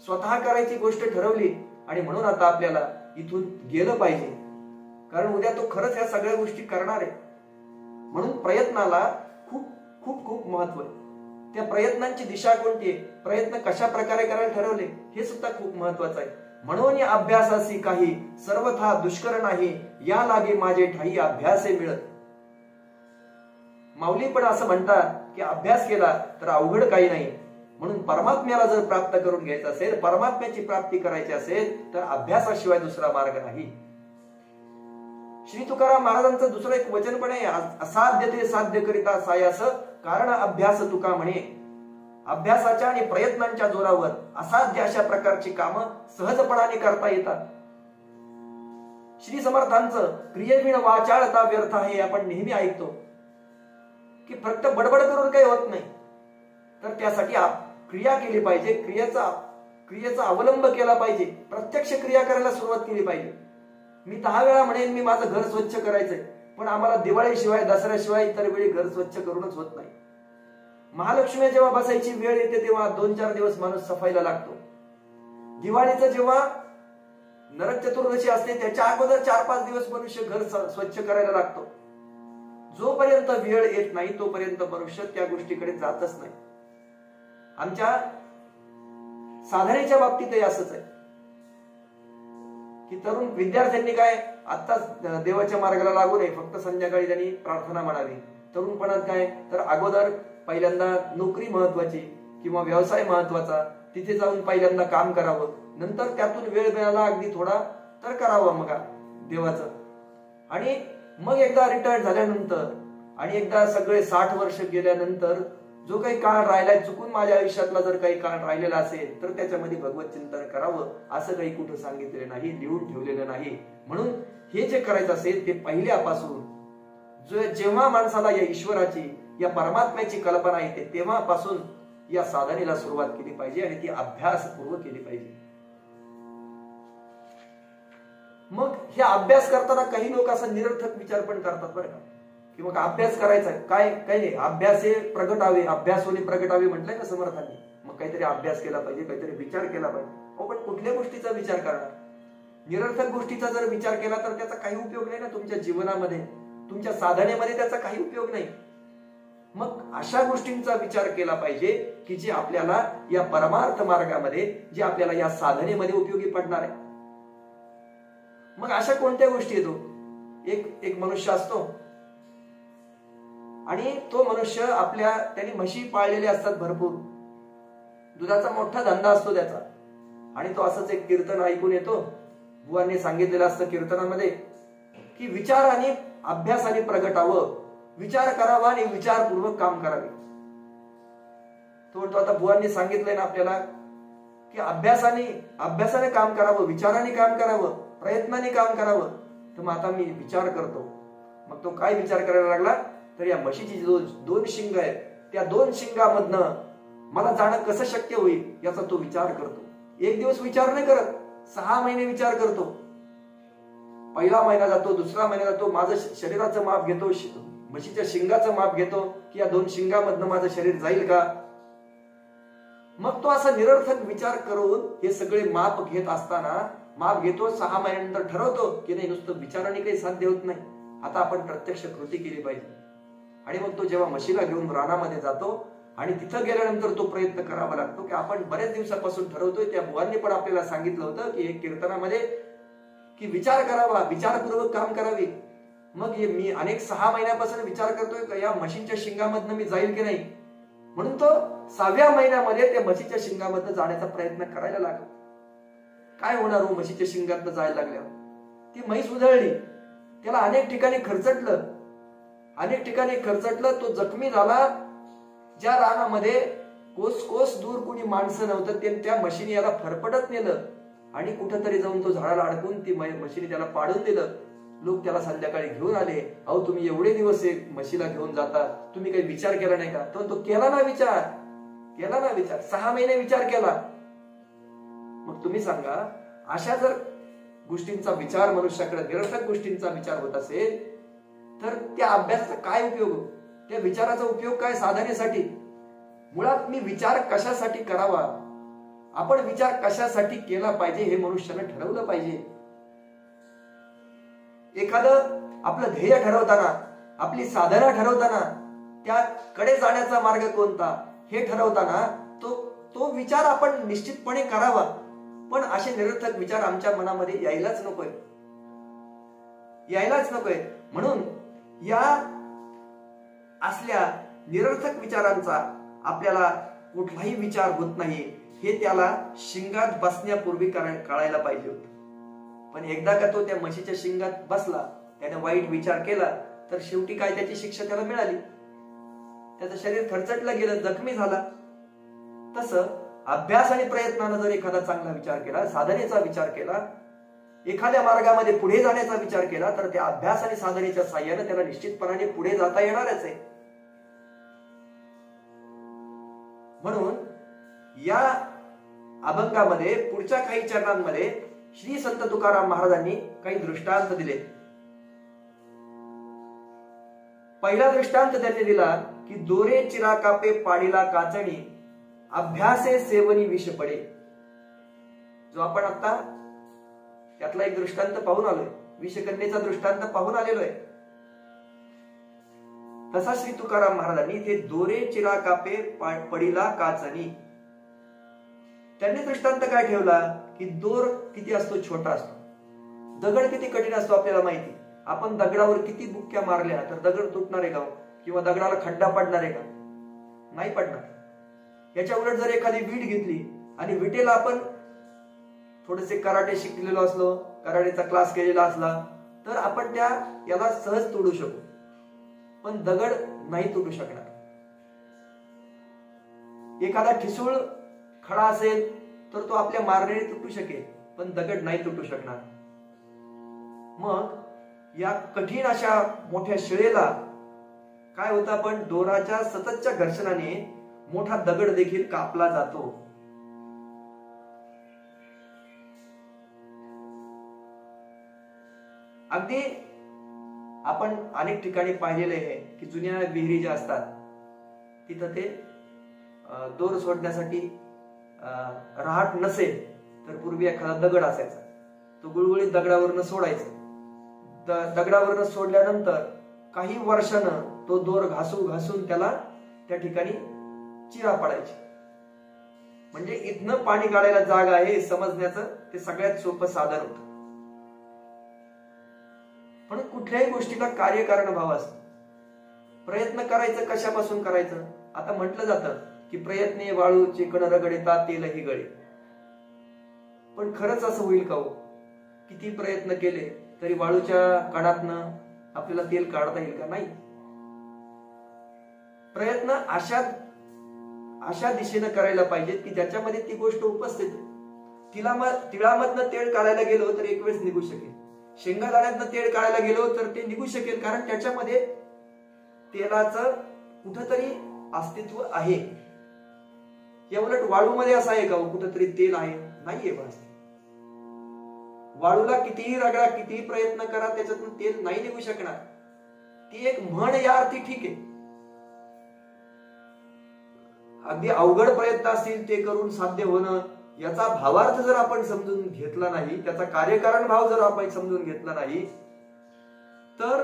स्वतः करायची गोष्ट ठरवली. आणि म्हणून आता आपल्याला इथून गेलं पाहिजे, कारण उद्या तो खरंच ह्या सगळ्या गोष्टी करणार आहे. म्हणून प्रयत्नाला खूप खूप खूप महत्व आहे. त्या प्रयत्नांची दिशा कोणती आहे, प्रयत्न कशा प्रकारे करायला ठरवले, हे सुद्धा खूप महत्वाचं आहे. म्हणून या अभ्यासाची काही सर्वथा दुष्कर नाही, या लागे माझे ठाई अभ्यासे मिळत. माऊली पण असं म्हणतात की अभ्यास केला तर अवघड काही नाही. म्हणून परमात्म्याला जर प्राप्त करून घ्यायचं असेल, परमात्म्याची प्राप्ती करायची असेल तर अभ्यासाशिवाय दुसरा मार्ग नाही. श्री तुकाराम महाराजांचं दुसरं एक वचन पण आहे, असाध्य ते साध्य करिता सायास, कारण अभ्यास तुका म्हणे. अभ्यासाच्या आणि प्रयत्नांच्या जोरावर असाध्य अशा प्रकारची कामं सहजपणाने करता येतात. श्री समर्थांचं क्रियेविण वाचाळता व्यर्थ आहे आपण नेहमी ऐकतो की फक्त बडबड करून काही होत नाही, तर त्यासाठी क्रिया केली पाहिजे, क्रियेचा अवलंब केला पाहिजे, प्रत्यक्ष क्रिया करायला सुरुवात केली पाहिजे. मी 10 वेळा म्हणेन मी माझं घर स्वच्छ करायचंय, पण आम्हाला दिवाळीशिवाय दसऱ्याशिवाय इतर वेळी घर स्वच्छ करूनच होत नाही. महालक्ष्मी जेव्हा बसायची वेळ येते तेव्हा 2-4 दिवस माणूस सफाईला लागतो. दिवाळीचं जेव्हा नरक चतुर्दशी असते त्याच्या अगोदर 4-5 दिवस मनुष्य घर स्वच्छ करायला लागतो. जोपर्यंत वेळ येत नाही तोपर्यंत मनुष्य त्या गोष्टीकडे जातच नाही. आमच्या साधनेच्या बाबतीतही असंच आहे की तरुण विद्यार्थ्यांनी काय आत्ताच देवाच्या मार्गाला लागू नये, फक्त संध्याकाळी त्यांनी प्रार्थना म्हणावी. तरुणपणात काय तर अगोदर पहिल्यांदा नोकरी महत्वाची किंवा व्यवसाय महत्वाचा, तिथे जाऊन पहिल्यांदा काम करावं, नंतर त्यातून वेळ मिळाला अगदी थोडा तर करावं मग देवाचं. आणि मग एकदा रिटायर्ड झाल्यानंतर आणि एकदा सगळे 60 वर्ष गेल्यानंतर जो काही काळ राहिलाय, चुकून माझ्या आयुष्यातला जर काही काळ राहिलेला असेल तर त्याच्यामध्ये भगवत चिंतन करावं, असं काही कुठं सांगितलेलं नाही, लिहून ठेवलेलं नाही. म्हणून हे जे करायचं असेल ते पहिल्यापासून जेव्हा माणसाला या ईश्वराची या परमात्म्याची कल्पना येते तेव्हापासून या साधनेला सुरुवात केली पाहिजे आणि ती अभ्यासपूर्वक केली पाहिजे. मग हे अभ्यास करताना काही लोक असा निरर्थक विचार पण करतात बरं का, की मग अभ्यास करायचा काय काही नाही, अभ्यास हे प्रगटावे, अभ्यास होणे प्रगटावे म्हटलंय ना समर्थांनी. मग काहीतरी अभ्यास केला पाहिजे, काहीतरी विचार केला पाहिजे. पण कुठल्या गोष्टीचा विचार करणार? निरर्थक गोष्टीचा जर विचार केला तर त्याचा काही उपयोग नाही ना, तुमच्या जीवनामध्ये तुमच्या साधनेमध्ये त्याचा काही उपयोग नाही. मग अशा गोष्टींचा विचार केला पाहिजे की जे आपल्याला या परमार्थ मार्गामध्ये, जे आपल्याला या साधनेमध्ये उपयोगी पडणार आहे. मग अशा कोणत्या गोष्टी येतो? एक मनुष्य असतो आणि तो मनुष्य त्यांनी म्हशी पाळलेले असतात भरपूर, दुधाचा मोठा धंदा असतो त्याचा, आणि तो असंच एक कीर्तन ऐकून येतो. बुवांनी सांगितलेलं असतं कीर्तनामध्ये की विचार आणि अभ्यासाने प्रगटावं, विचार करावा आणि विचारपूर्वक काम करावे. तो म्हणतो आता बुवांनी सांगितलंय ना आपल्याला की अभ्यासाने काम करावं, विचाराने काम करावं, प्रयत्नाने काम करावं. तर मग आता मी विचार करतो. मग तो काय विचार करायला लागला तर या म्हशीची दोन शिंग आहेत, त्या 2 शिंगामधनं मला जाणं कसं शक्य होईल याचा तो विचार करतो. एक दिवस विचार नाही करत, 6 महिने विचार करतो. पहिला महिना जातो, दुसरा महिना जातो, माझं शरीराचं माप घेतो, म्हशीच्या शिंगाचं माप घेतो की या 2 शिंगामधनं माझं शरीर जाईल का. मग तो असा निरर्थक विचार करून हे सगळे माप घेत असताना माप घेतो, 6 महिन्यानंतर ठरवतो की नाही, नुसतं विचाराने काही साध्य होत नाही, आता आपण प्रत्यक्ष कृती केली पाहिजे. आणि मग तो जेव्हा म्हशीला घेऊन रानामध्ये जातो आणि तिथं गेल्यानंतर तो प्रयत्न करावा लागतो की आपण बऱ्याच दिवसापासून ठरवतोय, त्या बुवांनी पण आपल्याला सांगितलं होतं की एक कीर्तनामध्ये की विचार करावा, विचारपूर्वक काम करावे. मग मी अनेक 6 महिन्यापासून विचार करतोय का या म्हशीच्या शिंगामधनं मी जाईल की नाही. म्हणून तो 6व्या महिन्यामध्ये त्या म्हशीच्या शिंगामधनं जाण्याचा प्रयत्न करायला लागला. काय होणार हो म्हशीच्या शिंगातनं जायला लागल्यावर? ती म्हैस उधळली, त्याला अनेक ठिकाणी खरचटलं, तो जखमी झाला. ज्या रानामध्ये कोस दूर कोणी माणसं नव्हतं त्या म्हशीने याला फरफटत नेलं आणि कुठंतरी जाऊन तो झाडाला अडकून ती म्हशीने त्याला पाडून दिलं. लोक त्याला संध्याकाळी घेऊन आले. अहो तुम्ही एवढे दिवस एक म्हशीला घेऊन जाता, तुम्ही काही विचार केला नाही का? तो केला ना विचार, 6 महिने विचार केला. मग तुम्ही सांगा, अशा जर गोष्टींचा विचार मनुष्याकडे, निरर्थक गोष्टींचा विचार होत असेल तर त्या अभ्यासाचा काय उपयोग? त्या विचाराचा उपयोग काय साधनेसाठी? मुळात मी विचार कशासाठी करावा, आपण विचार कशासाठी केला पाहिजे हे मनुष्याने ठरवलं पाहिजे. एखादं आपलं ध्येय ठरवताना, आपली साधना ठरवताना, त्याकडे जाण्याचा मार्ग कोणता हे ठरवताना तो विचार आपण निश्चितपणे करावा. पण असे निरर्थक विचार आमच्या मनामध्ये यायलाच नकोय. म्हणून या असल्या निरर्थक विचारांचा आपल्याला कुठलाही विचार होत नाही हे त्याला शिंगात बसण्यापूर्वी कळायला पाहिजे होतं. पण एकदा का तो त्या म्हशीच्या शिंगात बसला, त्याने वाईट विचार केला, तर शेवटी काय त्याची शिक्षा त्याला मिळाली. त्याचं शरीर खरचटलं गेलं, जखमी झाला. तसं अभ्यास आणि प्रयत्नानं जर एखादा चांगला विचार केला, साधनेचा विचार केला, एखाद्या मार्गामध्ये पुढे जाण्याचा विचार केला, तर त्या अभ्यास आणि साधनेच्या साह्याने त्याला निश्चितपणाने पुढे जाता येणारच आहे. म्हणून या अभंगामध्ये पुढच्या काही चरणांमध्ये श्री संत तुकाराम महाराजांनी काही दृष्टांत दिले. पहिला दृष्टांत त्यांनी दिला की दोरे चिरा कापे पाडीला काचणी, अभ्यासे सेवनी विष पडे. जो आपण आता त्यातला एक दृष्टांत पाहून आलोय, विषकन्येचा दृष्टांत पाहून आलेलो आहे. तसा श्री तुकाराम महाराजांनी ते दोरे चिरा कापे पडीला काचणी, त्यांनी दृष्टांत काय ठेवला की दोर किती असतो, छोटा असतो. दगड किती कठीण असतो आपल्याला माहिती. आपण दगडावर किती बुक्क्या मारल्या तर दगड तुटणार आहे का, किंवा दगडाला खड्डा पडणार आहे का? नाही पडणार. याच्या उलट जर एखादी वीट घेतली आणि विटेला आपण थोडेसे कराटे शिकलेलो असलो, कराटेचा क्लास केलेला असला, तर आपण त्या याला सहज तोडू शकू, पण दगड नाही तुटू शकणार. एखादा ठिसूळ खडा असेल तर तो आपल्या मारण्याने तुटू शकेल, पण दगड नाही तुटू शकणार. मग या कठीण अशा मोठ्या शिळेला काय होतं, पण दोराच्या सततच्या घर्षणाने मोठा दगड देखील कापला जातो. अगदी आपण अनेक ठिकाणी पाहिलेले आहे की जुन्या विहिरी ज्या असतात तिथं ते दोर सोडण्यासाठी रहाट नसेल तर पूर्वी एखादा दगड असायचा, तो गुळगुळीत दगडावरनं सोडायचा. दगडावरनं सोडल्यानंतर काही वर्षानं तो दोर घासून त्याला त्या ठिकाणी चिरा पडायची. म्हणजे इथनं पाणी काढायला जागा आहे समजण्याचं ते सगळ्यात सोपं साधन होतं. पण कुठल्याही गोष्टीला कार्यकारण भाव असतो. प्रयत्न करायचं कशापासून करायचं. आता म्हटलं जातं की प्रयत्ने वाळूचे कण रगडेता तेलही गळे. पण खरंच असं होईल का हो? किती प्रयत्न केले तरी वाळूच्या कणातनं आपल्याला तेल काढता येईल का? नाही. प्रयत्न अशा दिशेनं करायला पाहिजेत की ज्याच्यामध्ये ती गोष्ट उपस्थित आहे. तिळामधनं तेल काढायला गेलो तर एक वेळेस निघू शकेल, शेंगादाण्यातनं तेल काढायला गेलो तर ते निघू शकेल, कारण त्याच्यामध्ये तेलाचं कुठंतरी अस्तित्व आहे. या उलट वाळूमध्ये असं आहे का कुठंतरी तेल आहे? नाहीये. बस वाळूला कितीही रगडा, कितीही प्रयत्न करा, त्याच्यातून तेल नाही निघू शकणार. ती एक म्हण या अर्थी ठीक आहे. अगदी अवघड प्रयत्न असतील ते करून साध्य होणं, याचा भावार्थ जर आपण समजून घेतला नाही, त्याचा कार्यकारण भाव जर आपण समजून घेतला नाही, तर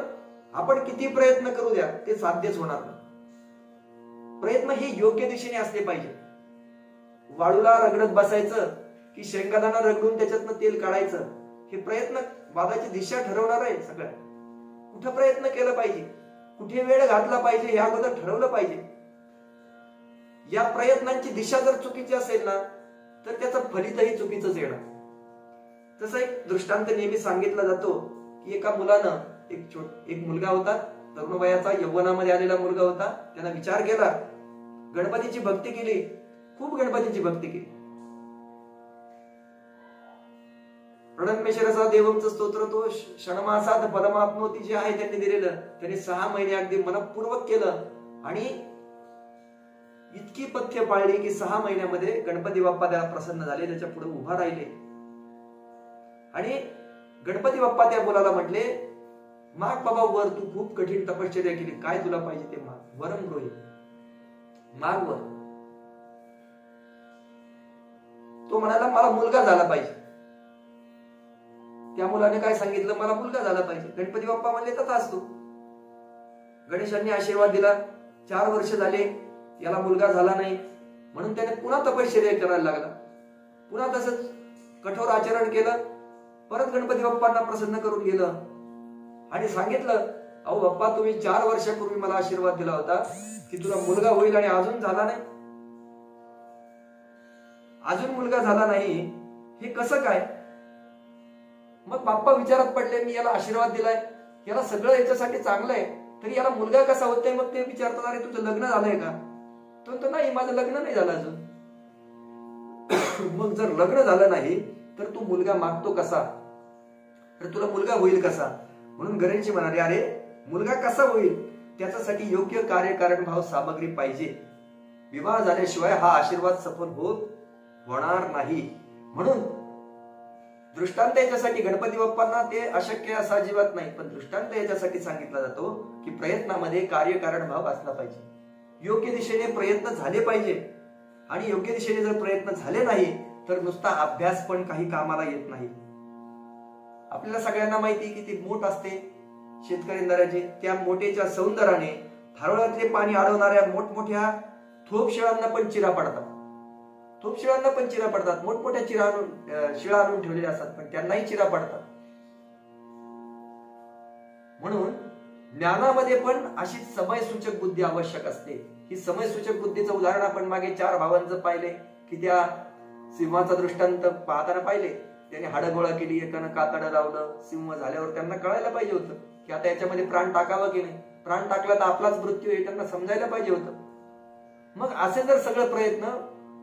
आपण किती प्रयत्न करू द्या ते साध्यच होणार नाही. प्रयत्न हे योग्य दिशेने असले पाहिजे. वाळूला रगडत बसायचं की शेंगादाणा रगडून त्याच्यातनं तेल काढायचं, हे प्रयत्न वादाची दिशा ठरवणार आहे. सगळ्या कुठं प्रयत्न केला पाहिजे, कुठे वेळ घातला पाहिजे हे अगोदर ठरवलं पाहिजे. या प्रयत्नांची दिशा जर चुकीची असेल ना तर त्याचं फलितही चुकीचंच येणार. तसं एक दृष्टांत नेहमी सांगितला जातो की एका मुलानं एक मुलगा होता, तरुण वयाचा, यौवनामध्ये आलेला मुलगा होता. त्यानं विचार केला, गणपतीची भक्ती केली, खूप गणपतीची भक्ती केली. प्रणम्यशरसा देवमचं स्तोत्र तो क्षणमासात परमात्मोती जे आहे त्यांनी दिलेलं, त्यांनी 6 महिने अगदी मनपूर्वक केलं आणि इतकी पथ्य पाळली की 6 महिन्यामध्ये गणपती बाप्पा त्याला प्रसन्न झाले, त्याच्या पुढे उभा राहिले. आणि गणपती बाप्पा त्या मुलाला म्हटले, माग बाबा वर, तू खूप कठीण तपश्चर्या केली, काय तुला पाहिजे ते माग, वरम गृही, माग वर. तो म्हणाला मला मुलगा झाला पाहिजे. त्या मुलाने काय सांगितलं, मला मुलगा झाला पाहिजे. गणपती बाप्पा म्हणले तथा असतो. गणेशांनी आशीर्वाद दिला. 4 वर्ष झाले याला मुलगा झाला नाही, म्हणून त्याने पुन्हा तपश्चर्या करायला लागला. पुन्हा तसंच कठोर आचरण केलं. परत गणपती बाप्पांना प्रसन्न करून गेलं आणि सांगितलं, अहो बाप्पा, तुम्ही 4 वर्षापूर्वी मला आशीर्वाद दिला होता की तुला मुलगा होईल आणि अजून झाला नाही, अजून मुलगा झाला नाही, हे कसं काय? मग बाप्पा विचारात पडले, मी याला आशीर्वाद दिलाय, याला सगळं याच्यासाठी चांगलं आहे, तरी याला मुलगा कसा होत नाही? मग ते विचारतात, अरे तुझं लग्न झालंय का? तो नाही, माझं लग्न नाही झालं अजून. मग जर लग्न झालं नाही तर तू मुलगा मागतो कसा? तर तुला मुलगा होईल कसा? म्हणून गणेशजी म्हणाले, अरे मुलगा कसा होईल? त्याच्यासाठी योग्य कार्यकारण भाव सामग्री पाहिजे. विवाह झाल्याशिवाय हा आशीर्वाद सफल होणार नाही. म्हणून दृष्टांत याच्यासाठी गणपती बाप्पांना ते अशक्य असं अजिबात नाही, पण दृष्टांत याच्यासाठी सांगितला जातो की प्रयत्नामध्ये कार्यकारण भाव असला पाहिजे, योग्य दिशेने प्रयत्न झाले पाहिजे. आणि योग्य दिशेने जर प्रयत्न झाले नाही तर नुसता अभ्यास पण काही कामाला येत नाही. आपल्याला सगळ्यांना माहिती की ती मोठ असते शेतकऱ्यांची, त्या मोठेच्या सौंदर्याने थारोळ्यातले पाणी अडवणाऱ्या मोठमोठ्या थोप शिळांना पण चिरा पडतात. थोप शिळांना पण चिरा पडतात, मोठमोठ्या शिळा आणून ठेवलेल्या असतात, पण त्यांनाही चिरा पडतात. म्हणून ज्ञानामध्ये पण अशी समयसूचक बुद्धी आवश्यक असते. ही समयसूचक बुद्धीचं उदाहरण आपण मागे 4 भावांचं पाहिले की त्या सिंहाचा दृष्टांत पाहताना पाहिले. त्याने हाडं गोळा केली, एकानं कातडं लावलं, सिंह झाल्यावर त्यांना कळायला पाहिजे होतं की आता याच्यामध्ये प्राण टाकावं की नाही. प्राण टाकला तर आपलाच मृत्यू आहे, त्यांना समजायला पाहिजे होतं. मग असे जर सगळे प्रयत्न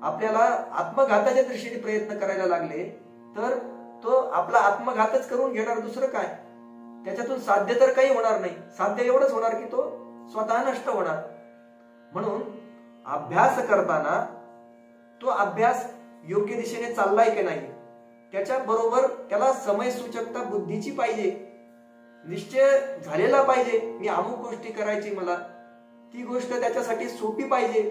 आपल्याला आत्मघाताच्या दृष्टीने प्रयत्न करायला लागले तर तो आपला आत्मघातच करून घेणार, दुसरं काय. त्याच्यातून साध्य तर काही होणार नाही, साध्य एवढंच होणार की तो स्वतः नष्ट होणार. म्हणून अभ्यास करताना तो अभ्यास योग्य दिशेने चाललाय की नाही, त्याच्या बरोबर त्याला समयसूचकता बुद्धीची पाहिजे, निश्चय झालेला पाहिजे. मी अमुक गोष्टी करायची, मला ती गोष्ट त्याच्यासाठी सोपी पाहिजे,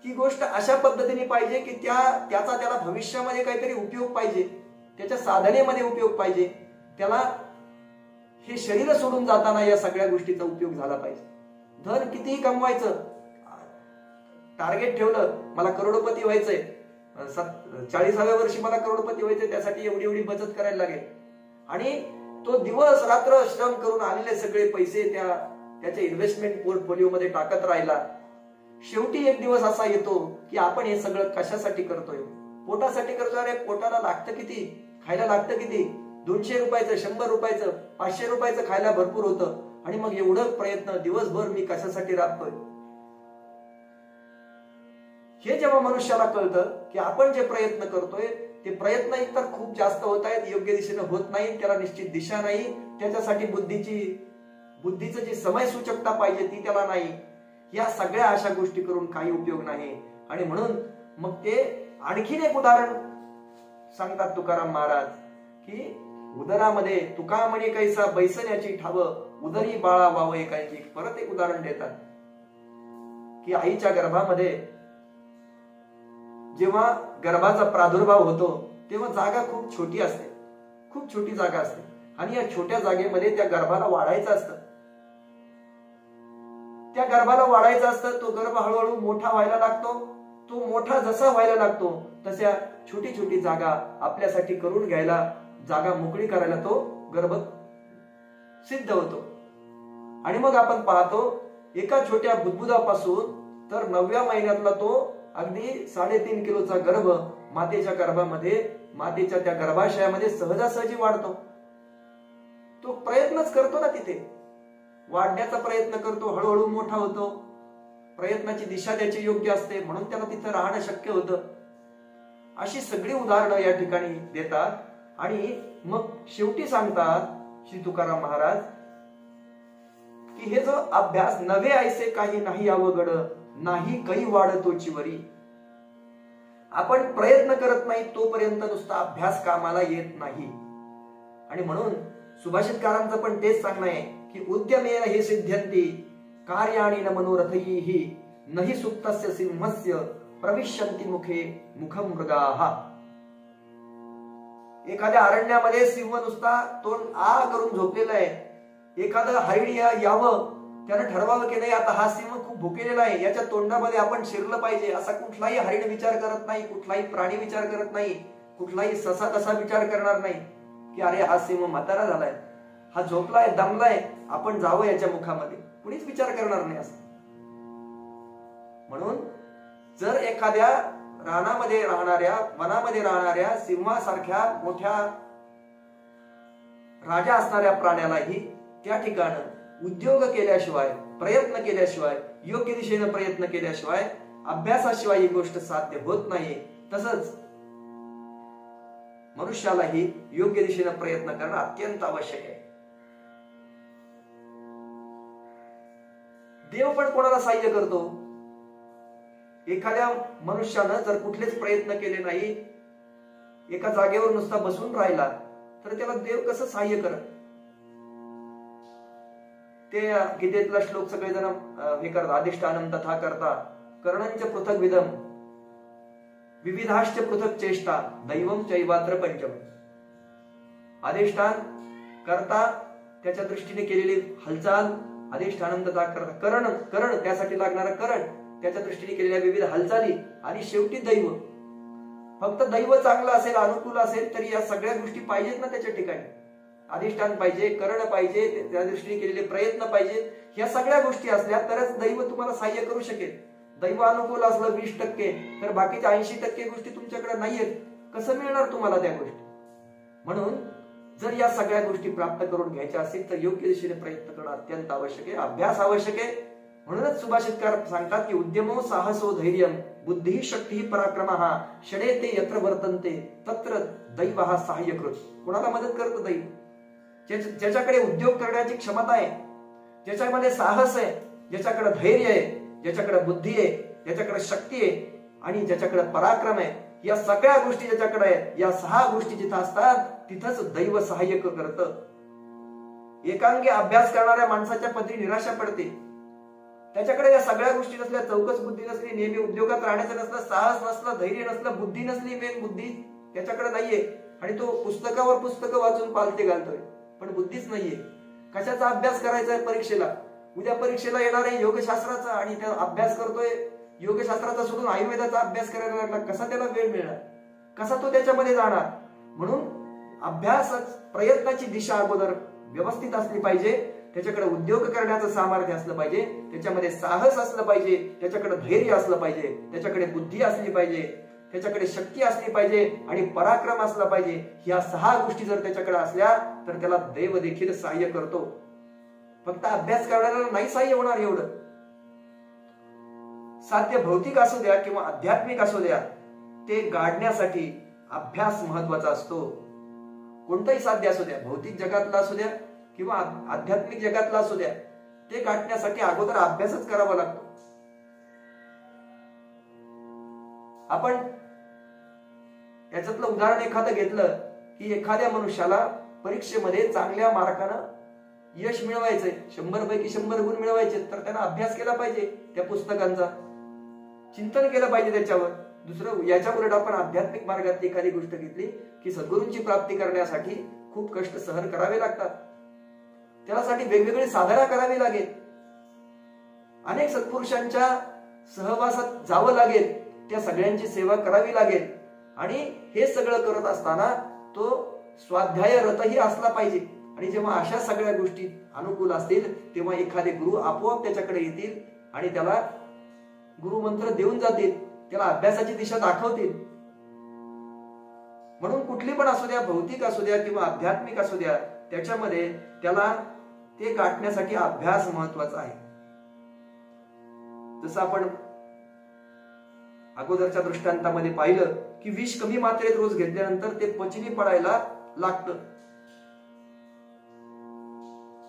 ती गोष्ट अशा पद्धतीने पाहिजे की त्याचा त्याला भविष्यामध्ये काहीतरी उपयोग पाहिजे, त्याच्या साधनेमध्ये उपयोग पाहिजे, त्याला हे शरीर सोडून जाताना या सगळ्या गोष्टीचा उपयोग झाला पाहिजे. धन कितीही कमवायचं, टार्गेट ठेवलं मला करोडपती व्हायचंय, 40व्या वर्षी मला करोडपती व्हायचंय, त्यासाठी एवढी एवढी बचत करायला लागेल, आणि तो दिवस रात्र श्रम करून आलेले सगळे पैसे त्याच्या इन्व्हेस्टमेंट पोर्टफोलिओ मध्ये टाकत राहिला. शेवटी एक दिवस असा येतो की आपण हे सगळं कशासाठी करतोय, पोटासाठी करतोय. अरे पोटाला लागतं किती, खायला लागतं किती, 200 रुपयाचं, 100 रुपयाचं, 500 रुपयाचं खायला भरपूर होतं, आणि मग एवढं प्रयत्न दिवसभर मी कशासाठी राबतोय. हे जेव्हा मनुष्याला कळतं की आपण जे प्रयत्न करतोय ते प्रयत्न एकतर खूप जास्त होत आहेत, योग्य दिशेने होत नाही, त्याला निश्चित दिशा नाही, त्याच्यासाठी बुद्धीचं जी समयसूचकता पाहिजे ती त्याला नाही, या सगळ्या अशा गोष्टी करून काही उपयोग नाही. आणि म्हणून मग ते आणखीन एक उदाहरण सांगतात तुकाराम महाराज की उदरामध्ये तुका म्हणे कैसा बैसण्याची ठावं, उदरी बाळा वाव एकायची. परत एक उदाहरण देतात की आईच्या गर्भामध्ये जेव्हा गर्भाचा प्रादुर्भाव होतो तेव्हा जागा खूप छोटी असते, खूप छोटी जागा असते, आणि या छोट्या जागेमध्ये त्या गर्भाला वाढायचं असतं. त्या गर्भाला वाढायचं असतं, तो गर्भ हळूहळू मोठा व्हायला लागतो. तो मोठा जसा व्हायला लागतो तशा छोटी छोटी जागा आपल्यासाठी करून घ्यायला, जागा मोकळी करायला तो गर्भ सिद्ध होतो. आणि मग आपण पाहतो एका छोट्या बुदबुदापासून तर 9व्या महिन्यातला तो अगदी 3.5 किलोचा गर्भ मातेच्या गर्भामध्ये, मातेच्या त्या गर्भाशयामध्ये सहजासहजी वाढतो. तो प्रयत्नच करतो ना, तिथे वाढण्याचा प्रयत्न करतो, हळूहळू मोठा होतो. प्रयत्नाची दिशा त्याची योग्य असते म्हणून त्याला तिथं राहणं शक्य होतं. अशी सगळी उदाहरणं या ठिकाणी देतात. आणि मग शेवटी सांगतात श्री तुकाराम महाराज की हे जो अभ्यास नवे ऐसे काही नाही अवघड, नाही काही वाढतोची वरी. आपण प्रयत्न करत नाही तोपर्यंत नुसता अभ्यास कामाला येत नाही. आणि म्हणून सुभाषितकारांचं पण तेच सांगणं आहे की उद्यमेन हे सिद्ध्यन्ति कार्याणि न मनोरथैः नहि सुप्तस्य सिंहस्य प्रविशन्ति मुखे मुखम मृगाः. एखाद्या अरण्यामध्ये सिंह नुसता तोंड आ करून झोपलेला आहे. एखादं हरिण यावं, त्यानं ठरवावं की नाही आता हा सिंह खूप भुकेलेला आहे, याच्या तोंडामध्ये आपण शिरलं पाहिजे, असा कुठलाही हरिण विचार करत नाही, कुठलाही प्राणी विचार करत नाही, कुठलाही ससा तसा विचार करणार नाही की अरे हा सिंह म्हातारा झालाय, हा झोपलाय, दमलाय, आपण जावं याच्या मुखामध्ये, कुणीच विचार करणार नाही असं. म्हणून जर एखाद्या रानामध्ये राहणाऱ्या, वनामध्ये राहणाऱ्या सिंहासारख्या मोठ्या राजा असणाऱ्या प्राण्यालाही त्या ठिकाणी उद्योग केल्याशिवाय, प्रयत्न केल्याशिवाय, योग्य दिशेने प्रयत्न केल्याशिवाय, अभ्यासाशिवाय ही गोष्ट साध्य होत नाही. तसंच मनुष्यालाही योग्य दिशेने प्रयत्न करणं अत्यंत आवश्यक आहे. देव पण कोणाला सहाय्य करतो. एखाद्या मनुष्यानं जर कुठलेच प्रयत्न केले नाही, एका जागेवर नुसता बसून राहिला तर त्याला देव कसं सहाय्य करत? ते गीतेतला श्लोक सगळेजण हे करतात, अधिष्ठानम तथा करता कर्णंच पृथक विधम विविधाश्च पृथक चेष्टा दैवम चैवात्र पंचम. अधिष्ठान करता त्याच्या दृष्टीने केलेली हालचाल, अधिष्ठानम तथा करता करण त्यासाठी लागणारा करण, त्याच्या दृष्टीने केलेल्या विविध हालचाली, आणि शेवटी दैव. फक्त दैव चांगलं असेल, अनुकूल असेल तरी या सगळ्या गोष्टी पाहिजेत ना त्याच्या ठिकाणी. अधिष्ठान पाहिजे, करण पाहिजे, त्या दृष्टीने केलेले प्रयत्न पाहिजे. ह्या सगळ्या गोष्टी असल्या तरच दैव तुम्हाला सहाय्य करू शकेल. दैव अनुकूल असलं 20% तर बाकीच्या 80% गोष्टी तुमच्याकडे नाहीयेत, कसं मिळणार तुम्हाला त्या गोष्टी? म्हणून जर या सगळ्या गोष्टी प्राप्त करून घ्यायच्या असतील तर योग्य दिशेने प्रयत्न करणं अत्यंत आवश्यक आहे, अभ्यास आवश्यक आहे. म्हणूनच सुभाषितकार सांगतात की उद्यमो साहसो धैर्यम बुद्धी शक्ती पराक्रमः षडे ते यत्र वर्तन्ते तत्र दैव हा सहाय्यकृत. कोणाला मदत करतं दैव? ज्याच्याकडे उद्योग करण्याची क्षमता आहे, ज्याच्यामध्ये साहस आहे, ज्याच्याकडे धैर्य आहे, ज्याच्याकडे बुद्धी आहे, ज्याच्याकडे शक्ती आहे आणि ज्याच्याकडे पराक्रम आहे, या सगळ्या गोष्टी ज्याच्याकडे आहेत, या 6 गोष्टी जिथं असतात तिथंच दैव सहाय्य करतं. एकांगी अभ्यास करणाऱ्या माणसाच्या पदरी निराशा पडते. त्याच्याकडे या सगळ्या गोष्टी नसल्या, चौकस बुद्धी नसली, नेहमी उद्योगात राहण्याचं नसलं, साहस नसलं, धैर्य नसलं, बुद्धी नसली, मेन बुद्धी त्याच्याकडे नाहीये आणि तो पुस्तकावर पुस्तकं वाचून पालते घालतोय, पण बुद्धीच नाहीये. कशाचा अभ्यास करायचा आहे परीक्षेला? उद्या परीक्षेला येणार आहे योगशास्त्राचा आणि त्या अभ्यास करतोय योगशास्त्राचा सोडून आयुर्वेदाचा अभ्यास करायला लागला, कसा त्याला वेळ मिळणार? कसा तो त्याच्यामध्ये जाणार? म्हणून अभ्यास प्रयत्नाची दिशा अगोदर व्यवस्थित असली पाहिजे. त्याच्याकडे उद्योग करण्याचं सामर्थ्य असलं पाहिजे, त्याच्यामध्ये साहस असलं पाहिजे, त्याच्याकडे धैर्य असलं पाहिजे, त्याच्याकडे बुद्धी असली पाहिजे, त्याच्याकडे शक्ती असली पाहिजे आणि पराक्रम असला पाहिजे. ह्या 6 गोष्टी जर त्याच्याकडे असल्या तर त्याला देव देखील सहाय्य करतो. फक्त अभ्यास करण्याला नाही सहाय्य होणार एवढं. साध्य भौतिक असू द्या किंवा आध्यात्मिक असू द्या, ते गाडण्यासाठी अभ्यास महत्वाचा असतो. कोणतंही साध्य असू द्या, भौतिक जगातला असू द्या किंवा आध्यात्मिक जगातला असू द्या, ते गाठण्यासाठी अगोदर अभ्यासच करावा लागतो. आपण याच्यातलं उदाहरण एखादं घेतलं की एखाद्या मनुष्याला परीक्षेमध्ये चांगल्या मार्कानं यश मिळवायचंय, 100 पैकी 100 गुण मिळवायचे, तर त्यानं अभ्यास केला पाहिजे, त्या पुस्तकांचा चिंतन केलं पाहिजे त्याच्यावर. दुसरं याच्या उलट आपण आध्यात्मिक मार्गातली एखादी गोष्ट घेतली की सद्गुरूंची प्राप्ती करण्यासाठी खूप कष्ट सहन करावे लागतात, त्यासाठी वेगवेगळी साधना करावी लागेल, अनेक सत्पुरुषांच्या सहवासात जावं लागेल, त्या सगळ्यांची सेवा करावी लागेल आणि हे सगळं करत असताना तो स्वाध्याय रतही असला पाहिजे. आणि जेव्हा अशा सगळ्या गोष्टी अनुकूल असतील तेव्हा एखादे गुरु आपोआप त्याच्याकडे येतील आणि त्याला गुरुमंत्र देऊन जातील, त्याला अभ्यासाची दिशा दाखवतील. म्हणून कुठली पण असू द्या, भौतिक असू द्या किंवा आध्यात्मिक असू द्या, त्याच्यामध्ये त्याला ते गाठण्यासाठी अभ्यास महत्वाचा आहे. जसं आपण अगोदरच्या दृष्टांतामध्ये पाहिलं की विष कमी मात्रेत रोज घेतल्यानंतर ते पचनी पडायला लागतं.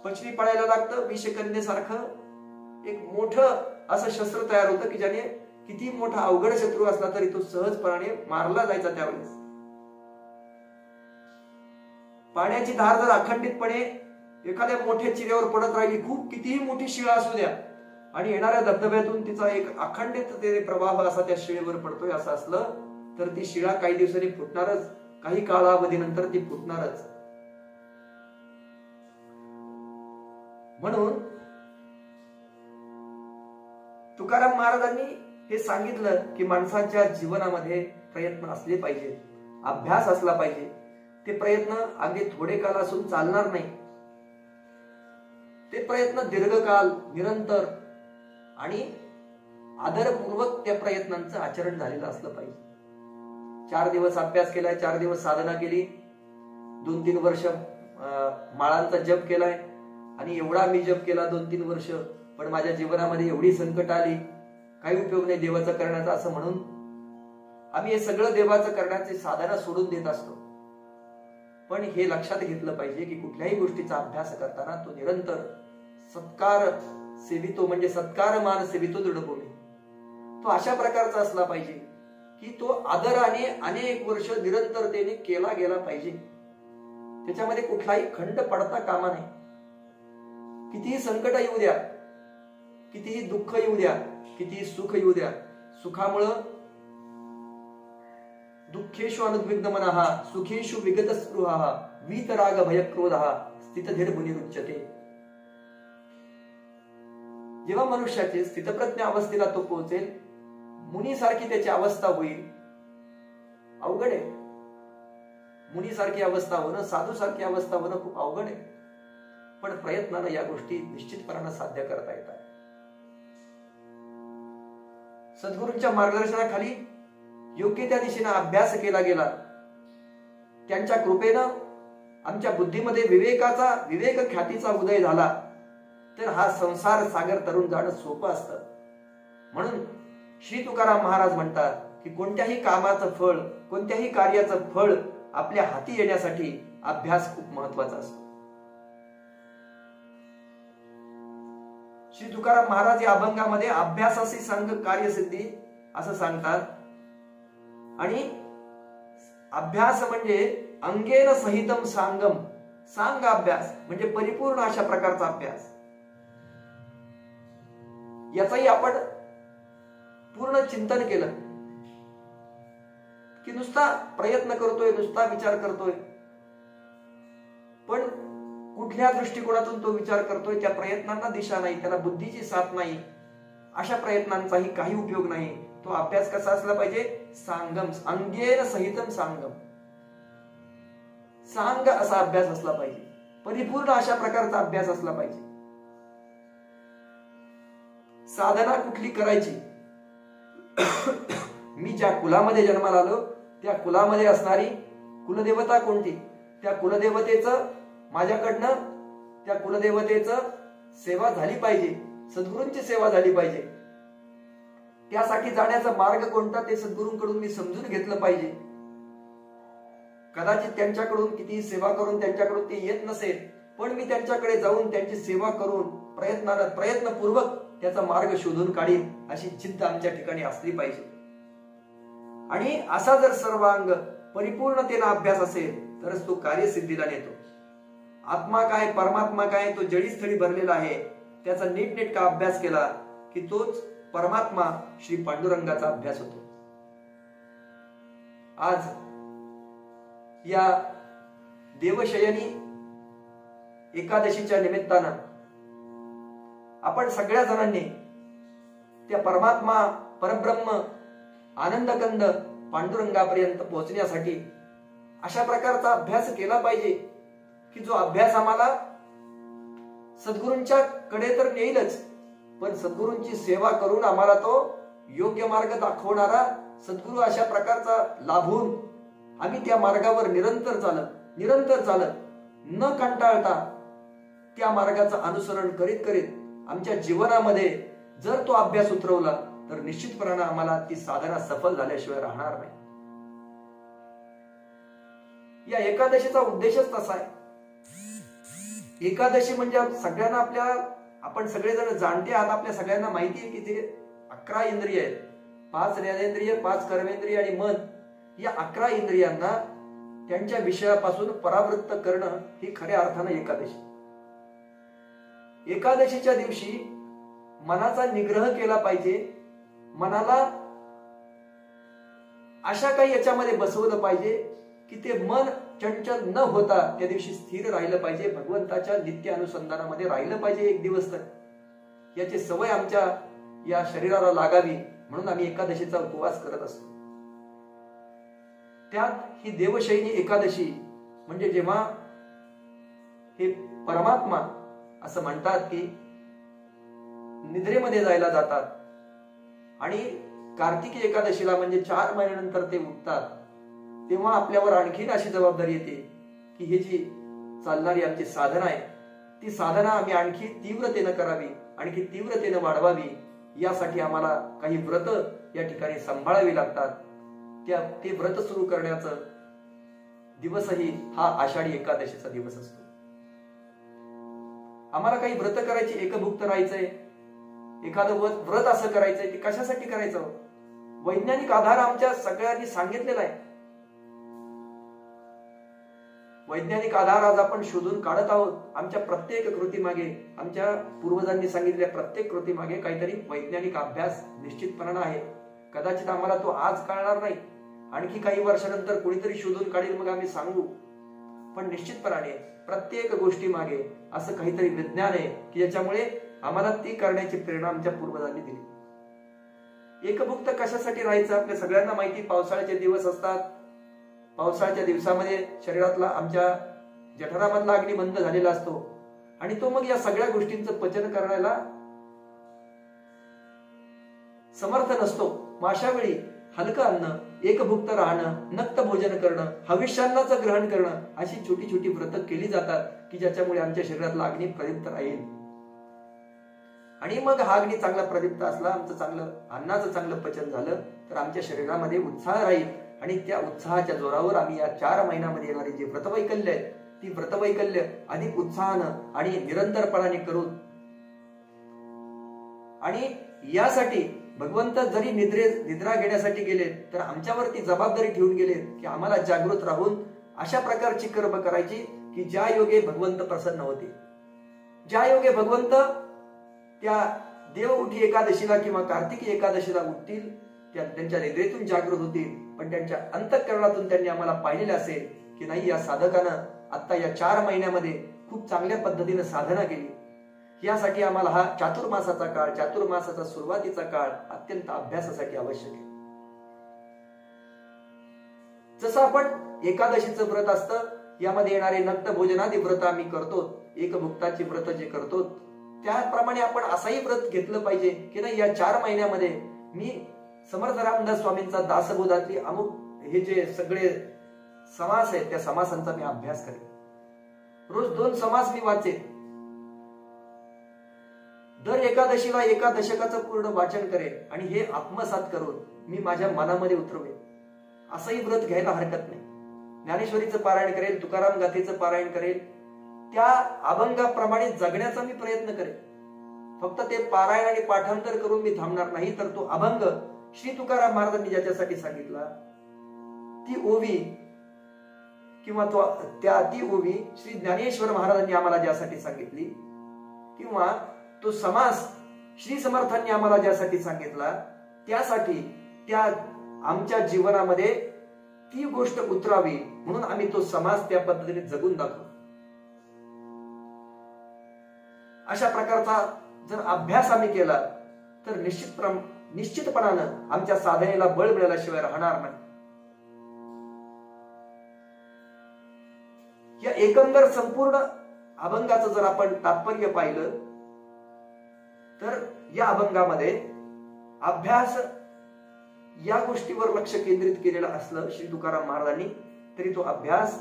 पचनी पडायला लागतं. विषकन्येसारखं एक मोठं असं शस्त्र तयार होतं की ज्याने किती मोठा अवघड शत्रू असला तरी तो सहजपणाने मारला जायचा. त्यावेळेस पाण्याची धार जर अखंडितपणे एखाद्या मोठ्या चिऱ्यावर पडत राहिली, खूप कितीही मोठी शिळा असू द्या, आणि येणाऱ्या धबधब्यातून तिचा एक अखंडित प्रवाह असा त्या शिळेवर पडतोय असं असलं तर ती शिळा काही दिवसांनी फुटणारच, काही कालावधीनंतर ती फुटणारच. म्हणून तुकाराम महाराजांनी हे सांगितलं की माणसाच्या जीवनामध्ये प्रयत्न असले पाहिजे, अभ्यास असला पाहिजे. ते प्रयत्न अगदी थोडे काल असून चालणार नाही. ते प्रयत्न दीर्घकाल, निरंतर आणि आदरपूर्वक त्या प्रयत्नांचं आचरण झालेलं असलं पाहिजे. 4 दिवस अभ्यास केलाय, 4 दिवस साधना केली, 2-3 वर्ष माळांचा जप केलाय आणि एवढा मी जप केला 2-3 वर्ष, पण माझ्या जीवनामध्ये एवढी संकट आली, काही उपयोग नाही देवाचं करण्याचा, असं म्हणून आम्ही हे सगळं देवाचं करण्याची साधना सोडून देत असतो. पण हे लक्षात घेतलं पाहिजे की कुठल्याही गोष्टीचा अभ्यास करताना तो निरंतर सत्कार सेवितो, म्हणजे सत्कार मान सेवितो दृढभूमी, तो अशा प्रकारचा असला पाहिजे की तो आदराने अनेक वर्ष निरंतरतेने केला गेला पाहिजे. त्याच्यामध्ये कुठलाही खंड पडता कामा नाही. कितीही संकट येऊ द्या, कितीही दुःख येऊ द्या, कितीही सुख येऊ द्या, सुखामुळं दुःखेषु अनुद्विग्न मनः सुखेषु विगत स्पृहः वीतराग भयक्रोधः स्थितधीर मुनिरुच्यते. जेव्हा मनुष्याची स्थितप्रज्ञ अवस्थेला तो पोहोचेल, मुनीसारखी त्याची अवस्था होईल. अवघड आहे. मुनीसारखी अवस्था होणं, साधूसारखी अवस्था होणं खूप अवघड आहे. पण प्रयत्नानं या गोष्टी निश्चितपणानं साध्य करता येतात. सद्गुरूंच्या मार्गदर्शनाखाली योग्य त्या दिशेने अभ्यास केला गेला. त्यांच्या कृपेनं आमच्या बुद्धीमध्ये विवेक ख्यातीचा उदय झाला, तर हा संसार सागर तरुण जाणं सोपं असतं. म्हणून श्री तुकाराम महाराज म्हणतात की कोणत्याही कामाचं फळ, कोणत्याही कार्याचं फळ आपल्या हाती येण्यासाठी अभ्यास खूप महत्वाचा असतो. श्री तुकाराम महाराज या अभंगामध्ये अभ्यासाशी संग कार्यसिद्धी असं सांगतात. आणि अभ्यास म्हणजे अंगेन सहितम सांगम. सांग अभ्यास म्हणजे परिपूर्ण अशा प्रकारचा अभ्यास. याचाही आपण पूर्ण चिंतन केलं की नुसता प्रयत्न करतोय, नुसता विचार करतोय, पण कुठल्या दृष्टिकोनातून तो विचार करतोय त्या प्रयत्नांना दिशा नाही, त्याला बुद्धीची साथ नाही. अशा प्रयत्नांचाही काही उपयोग नाही. तो अभ्यास कसा असला पाहिजे? सांगम, अंगेन सहितम सांगम. सांग असा अभ्यास असला पाहिजे, परिपूर्ण अशा प्रकारचा अभ्यास असला पाहिजे. साधना कुठली करायची? मी ज्या कुलामध्ये जन्माला आलो त्या कुलामध्ये असणारी कुलदेवता कोणती, त्या कुलदेवतेचं माझ्याकडनं त्या कुलदेवतेचं सेवा झाली पाहिजे, सद्गुरूंची सेवा झाली पाहिजे. त्यासाठी जाण्याचा मार्ग कोणता ते सद्गुरूंकडून मी समजून घेतलं पाहिजे. कदाचित त्यांच्याकडून कितीही सेवा करून त्यांच्याकडून ते येत नसेल, पण मी त्यांच्याकडे जाऊन त्यांची सेवा करून प्रयत्नपूर्वक त्याचा मार्ग शोधून काढीन अशी चिंता आमच्या ठिकाणी असली पाहिजे. आणि असा जर सर्वांग परिपूर्णतेने अभ्यास असेल तरच तो कार्यसिद्धीला नेतो. आत्मा काय, परमात्मा काय, तो जडीस्थळी भरलेला आहे. त्याचा नीटनेटका अभ्यास केला की तोच परमात्मा श्री पांडुरंगाचा अभ्यास होतो. आज या देवशयनी एकादशीच्या निमित्तानं आपण सगळ्या जणांनी त्या परमात्मा, परब्रह्म, आनंदकंद पांडुरंगापर्यंत पोहोचण्यासाठी अशा प्रकारचा अभ्यास केला पाहिजे की जो अभ्यास आम्हाला सद्गुरूंच्या कडे तर नेईलच, पण सद्गुरूंची सेवा करून आम्हाला तो योग्य मार्ग दाखवणारा सद्गुरू अशा प्रकारचा लाभून आम्ही त्या मार्गावर निरंतर चालत न कंटाळता त्या मार्गाचं अनुसरण करीत करीत आमच्या जीवनामध्ये जर तो अभ्यास उतरवला तर निश्चितपणाने आम्हाला ती साधना सफल झाल्याशिवाय राहणार नाही. या एकादशीचा उद्देशच तसा आहे. एकादशी म्हणजे सगळ्यांना आपण सगळेजण जाणते आहात, आपल्या सगळ्यांना माहिती आहे की ते 11 इंद्रिय आहेत. 5 ज्ञानेंद्रिय, 5 कर्मेंद्रिय आणि मन. या 11 इंद्रियांना त्यांच्या विषयापासून परावृत्त करणं ही खऱ्या अर्थानं एकादशी. एकादशीच्या दिवशी मनाचा निग्रह केला पाहिजे. मनाला अशा काही याच्यामध्ये बसवलं पाहिजे की ते मन चंचल न होता त्या दिवशी स्थिर राहिलं पाहिजे, भगवंताच्या नित्य अनुसंधानामध्ये राहिलं पाहिजे एक दिवस. तर याची सवय आमच्या या शरीराला लागावी म्हणून आम्ही एकादशीचा उपवास करत असतो. त्यात ही देवशयनी एकादशी म्हणजे जेव्हा हे परमात्मा असं म्हणतात की निद्रेमध्ये जायला जातात आणि कार्तिकी एकादशीला म्हणजे 4 महिन्यानंतर ते उठतात, तेव्हा आपल्यावर आणखीन अशी जबाबदारी येते की ही जी चालणारी आमची साधना आहे ती साधना आम्ही आणखी तीव्रतेनं करावी, आणखी तीव्रतेनं वाढवावी. यासाठी आम्हाला काही व्रत या ठिकाणी सांभाळावी लागतात. ते व्रत सुरू करण्याचा दिवसही हा आषाढी एकादशीचा दिवस असतो. आम्हाला काही व्रत करायची, एकभुक्त राहायचंय, एखादं व्रत असं करायचंय की कशासाठी करायचं? वैज्ञानिक आधार आमच्या सगळ्यांनी सांगितलेला आहे. वैज्ञानिक आधार आज आपण शोधून काढत आहोत. आमच्या प्रत्येक कृतीमागे, आमच्या पूर्वजांनी सांगितलेल्या प्रत्येक कृतीमागे काहीतरी वैज्ञानिक अभ्यास निश्चितपणानं आहे. कदाचित आम्हाला तो आज कळणार नाही, आणखी काही वर्षानंतर कोणीतरी शोधून काढेल, मग आम्ही सांगू. पण निश्चितपणाने प्रत्येक गोष्टी मागे असं काहीतरी विज्ञान आहे की ज्याच्यामुळे आम्हाला ती करण्याची प्रेरणा आमच्या पूर्वजांनी दिली. एकभुक्त कशासाठी राहायचं? आपल्या सगळ्यांना माहिती, पावसाळ्याचे दिवस असतात. पावसाळ्याच्या दिवसामध्ये शरीरातला आमच्या जठरामधला अग्नी बंद झालेला असतो आणि तो मग या सगळ्या गोष्टींचं पचन करायला समर्थ नसतो. मग अशा वेळी हलकं अन्न, एकभुक्त राहणं, नक्त भोजन करणं, हविष्यान्नाचं ग्रहण करणं, अशी छोटी छोटी व्रत केली जातात की ज्याच्यामुळे आमच्या शरीरातला अग्नी प्रदीप्त राहील. आणि मग हा अग्नी चांगला प्रदीप्त असला, आमचं चांगलं अन्नाचं चांगलं पचन झालं तर आमच्या शरीरामध्ये उत्साह राहील आणि त्या उत्साहाच्या जोरावर आम्ही या 4 महिन्यामध्ये येणारी जी व्रतवैकल्य आहे ती व्रतवैकल्य अधिक उत्साहानं आणि निरंतरपणाने करू. आणि यासाठी भगवंत जरी निद्रा घेण्यासाठी गेले तर आमच्यावरती जबाबदारी ठेवून गेले की आम्हाला जागृत राहून अशा प्रकारची कर्म करायची की ज्या योगे भगवंत प्रसन्न होते, ज्या योगे भगवंत त्या देवउठी एकादशीला किंवा कार्तिकी एकादशीला उठतील, त्यांच्या निद्रेतून जागृत होतील, पण त्यांच्या अंतःकरणातून त्यांनी आम्हाला पाहिलेलं असेल की नाही या साधकानं आता या 4 महिन्यामध्ये खूप चांगल्या पद्धतीने साधना केली. यासाठी आम्हाला हा चातुर्मासाचा काळ, चातुर्मासाचा सुरुवातीचा काळ अत्यंत अभ्यासासाठी आवश्यक आहे. जसं आपण एकादशीचं व्रत असतं, यामध्ये येणारे नक्त भोजनादी व्रत आम्ही करतो, एकभुक्ताची व्रत जे करतो, त्याप्रमाणे आपण असाही व्रत घेतलं पाहिजे की नाही या 4 महिन्यामध्ये मी समर्थ रामदास स्वामींचा दासबोधातली अमुक हे जे सगळे समास आहेत त्या समासांचा मी अभ्यास करेन. रोज 2 समास मी वाचेन. दर एकादशीला एका दशकाचं पूर्ण वाचन करेन आणि हे आत्मसात करून मी माझ्या मनामध्ये उतरवेन. असंही व्रत घ्यायला हरकत नाही. ज्ञानेश्वरीचं पारायण करेल, तुकाराम गाथेचं पारायण करेल, त्या अभंगाप्रमाणे जगण्याचा मी प्रयत्न करेन. फक्त ते पारायण आणि पाठांतर करून मी थांबणार नाही, तर तो अभंग श्री तुकाराम महाराजांनी ज्याच्यासाठी सांगितला ती ओवी किंवा ती ओवी श्री ज्ञानेश्वर महाराजांनी आम्हाला ज्यासाठी सांगितली किंवा तो समास श्री समर्थांनी आम्हाला ज्यासाठी सांगितला त्यासाठी त्या आमच्या जीवनामध्ये ती गोष्ट उतरावी म्हणून आम्ही तो समास त्या पद्धतीने जगून दाखवू. अशा प्रकारचा जर अभ्यास आम्ही केला तर निश्चितपणानं आमच्या साधनेला बळ मिळाल्याशिवाय राहणार नाही. या एकंदर संपूर्ण अभंगाचं जर आपण तात्पर्य पाहिलं तर या अभंगामध्ये अभ्यास या गोष्टीवर लक्ष केंद्रित केलेलं असलं श्री तुकाराम महाराजांनी तरी तो अभ्यास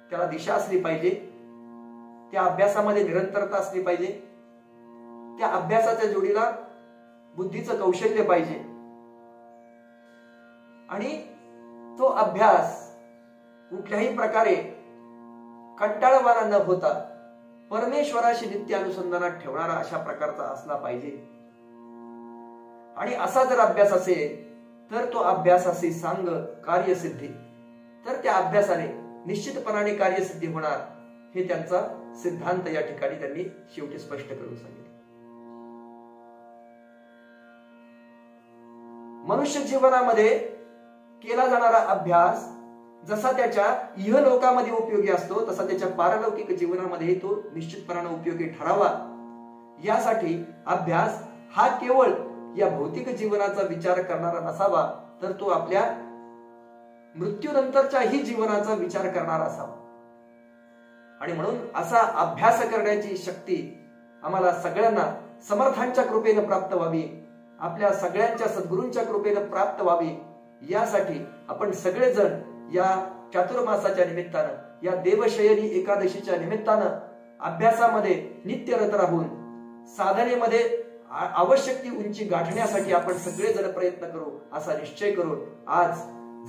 त्याला दिशा असली पाहिजे, त्या अभ्यासामध्ये निरंतरता असली पाहिजे, त्या अभ्यासाच्या जोडीला बुद्धीचं कौशल्य पाहिजे आणि तो अभ्यास कुठल्याही प्रकारे कंटाळवाणा न होता परमेश्वराशी नित्य अनुसंधानात ठेवणारा अशा प्रकारचा असला पाहिजे. आणि असा जर अभ्यास असेल तर तो अभ्यास असे सांग कार्यसिद्धी, तर त्या अभ्यासाने निश्चितपणाने कार्यसिद्धी होणार हे त्यांचा सिद्धांत या ठिकाणी त्यांनी शेवटी स्पष्ट करून सांगितलं. मनुष्य जीवनामध्ये केला जाणारा अभ्यास जसा त्याच्या इहलोकामध्ये उपयोगी असतो तसा त्याच्या पारलौकिक जीवनामध्ये तो निश्चितपणाने उपयोगी ठरावा. यासाठी अभ्यास हा केवळ या भौतिक जीवनाचा विचार करणारा नसावा, तर तो आपल्या मृत्यूनंतरच्याही जीवनाचा विचार करणारा असावा. आणि म्हणून असा अभ्यास करण्याची शक्ती आम्हाला सगळ्यांना समर्थांच्या कृपेने प्राप्त व्हावी, आपल्या सगळ्यांच्या सद्गुरूंच्या कृपेने प्राप्त व्हावी. यासाठी आपण सगळेजण या चातुर्मासाच्या निमित्तानं, या देवशयनी एकादशीच्या निमित्तानं अभ्यासामध्ये नित्यरत राहून साधनेमध्ये आवश्यक ती उंची गाठण्यासाठी आपण सगळेजण प्रयत्न करू असा निश्चय करून आज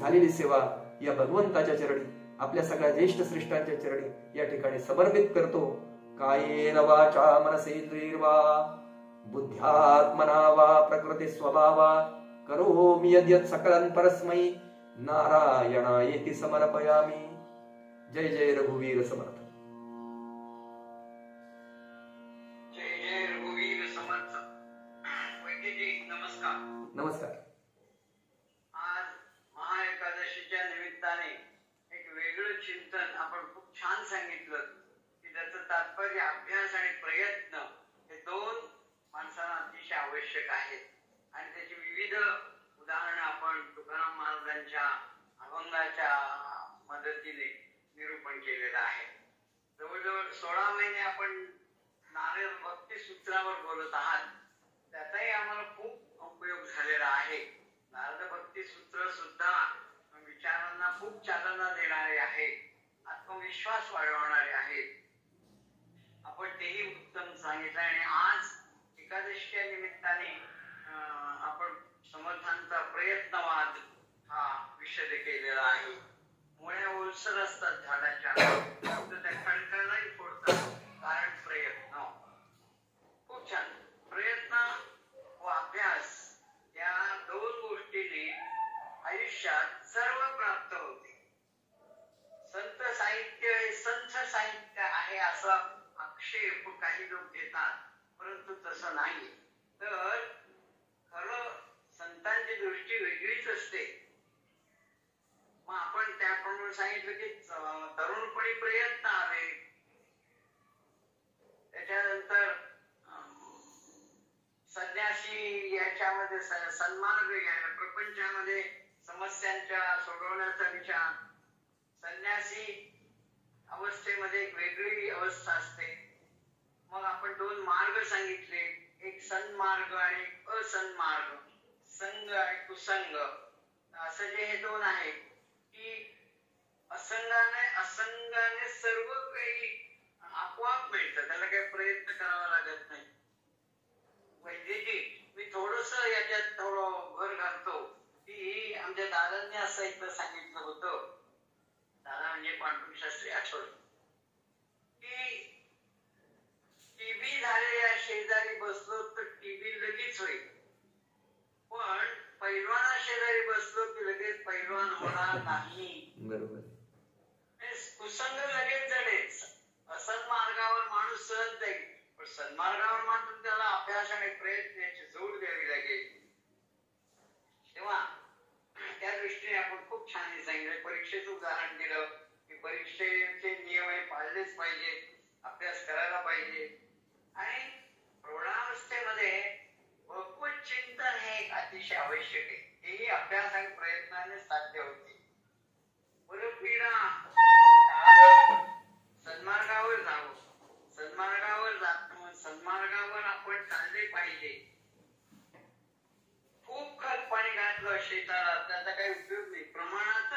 झालेली सेवा या भगवंताच्या चरणी, आपल्या सगळ्या ज्येष्ठ श्रेष्ठांच्या चरणी या ठिकाणी समर्पित करतो. कायेन वाचा मनसेंद्रियर्वा बुद्ध्यात्मना वा प्रकृती स्वभावा करोमि यद्यत् सकलं परस्मै नारायणायेति समर्पयामि. जय जय रघुवीर समर्थ. जय जय रघुवीर समर्थ. वैद्यजी नमस्कार. नमस्कार. आज महाएकादशीच्या निमित्ताने एक वेगळं चिंतन आपण खूप छान सांगितलं की त्याचं तात्पर्य अभ्यास आणि प्रयत्न हे दोन माणसांना अतिशय आवश्यक आहेत आणि त्याची विविध उदाहरणं आपण तुकाराम महाराजांच्या अभंगाच्या मदतीने निरूपण केलेलं आहे. जवळजवळ 16 महिने आपण नारद भक्ती सूत्रावर बोलत आहात. त्याचाही आम्हाला खूप उपयोग झालेला आहे. नारद भक्ती सूत्र सुद्धा विचारांना खूप चालना देणारे आहे, आत्मविश्वास वाढवणारे आहेत. आपण तेही उत्तम सांगितलं आणि आज एकादशीच्या निमित्ताने आपण समर्थांचा प्रयत्नवाद हा विषय केलेला आहे. मुळ्या ओलसर असतात झाडाच्या, तर त्या खडकालाही फोडतात, कारण प्रयत्न. खूप छान. प्रयत्न व अभ्यास या दोन गोष्टीने आयुष्यात सर्व प्राप्त होते. संत साहित्य हे संत साहित्य आहे असा आक्षेप काही लोक घेतात, परंतु तसं नाही. तर खरं संतांची दृष्टी वेगळीच असते. मग आपण त्याप्रमाणे सांगितलं की तरुणपणी प्रयत्न हवे, त्याच्यानंतर संन्यासी याच्यामध्ये सन्मार्ग घ्यायला, प्रपंचामध्ये समस्यांच्या सोडवण्याचा विचार. संन्यासी अवस्थेमध्ये एक वेगळी अवस्था असते. मग आपण दोन मार्ग सांगितले, एक सन्मार्ग आणि एक असन्मार्ग, संग आणि कुसंग. असं जे हे दोन आहेत की असंगाने सर्व काही आपोआप मिळतं, त्याला काही प्रयत्न करावा लागत नाही. वैद्यजी मी थोडस याच्यात थोडं भर घालतो की आमच्या दादांनी असं एकदा सांगितलं होतं, दादा म्हणजे पांडुरंग शास्त्री आठवले, की टीबी झालेल्या शेजारी बसलो तर टीबी लगेच होईल, पण पैलवाना शेजारी बसलो की लगेच पैलवान होणार नाही. बरोबर. कुसंग लगेच जडेच. असन्मार्गावर माणूस सहज जाईल, पण सन्मार्गावर मात्र त्याला अभ्यास आणि प्रयत्न याची जोड द्यावी लागेल. तेव्हा त्या दृष्टीने आपण खूप छान सांगितलं. परीक्षेचं उदाहरण दिलं की परीक्षेचे नियम हे पाळलेच पाहिजे, अभ्यास करायला पाहिजे. आणि प्रौढावस्थेमध्ये भगवत चिंतन हे एक अतिशय आवश्यक आहे. हेही अभ्यास आणि प्रयत्नाने साध्य होते. परपीडा सन्मार्गावर जावं, सन्मार्गावर आपण चालले पाहिजे. खूप खत पाणी घातलं शेताला त्याचा काही उपयोग नाही, प्रमाणात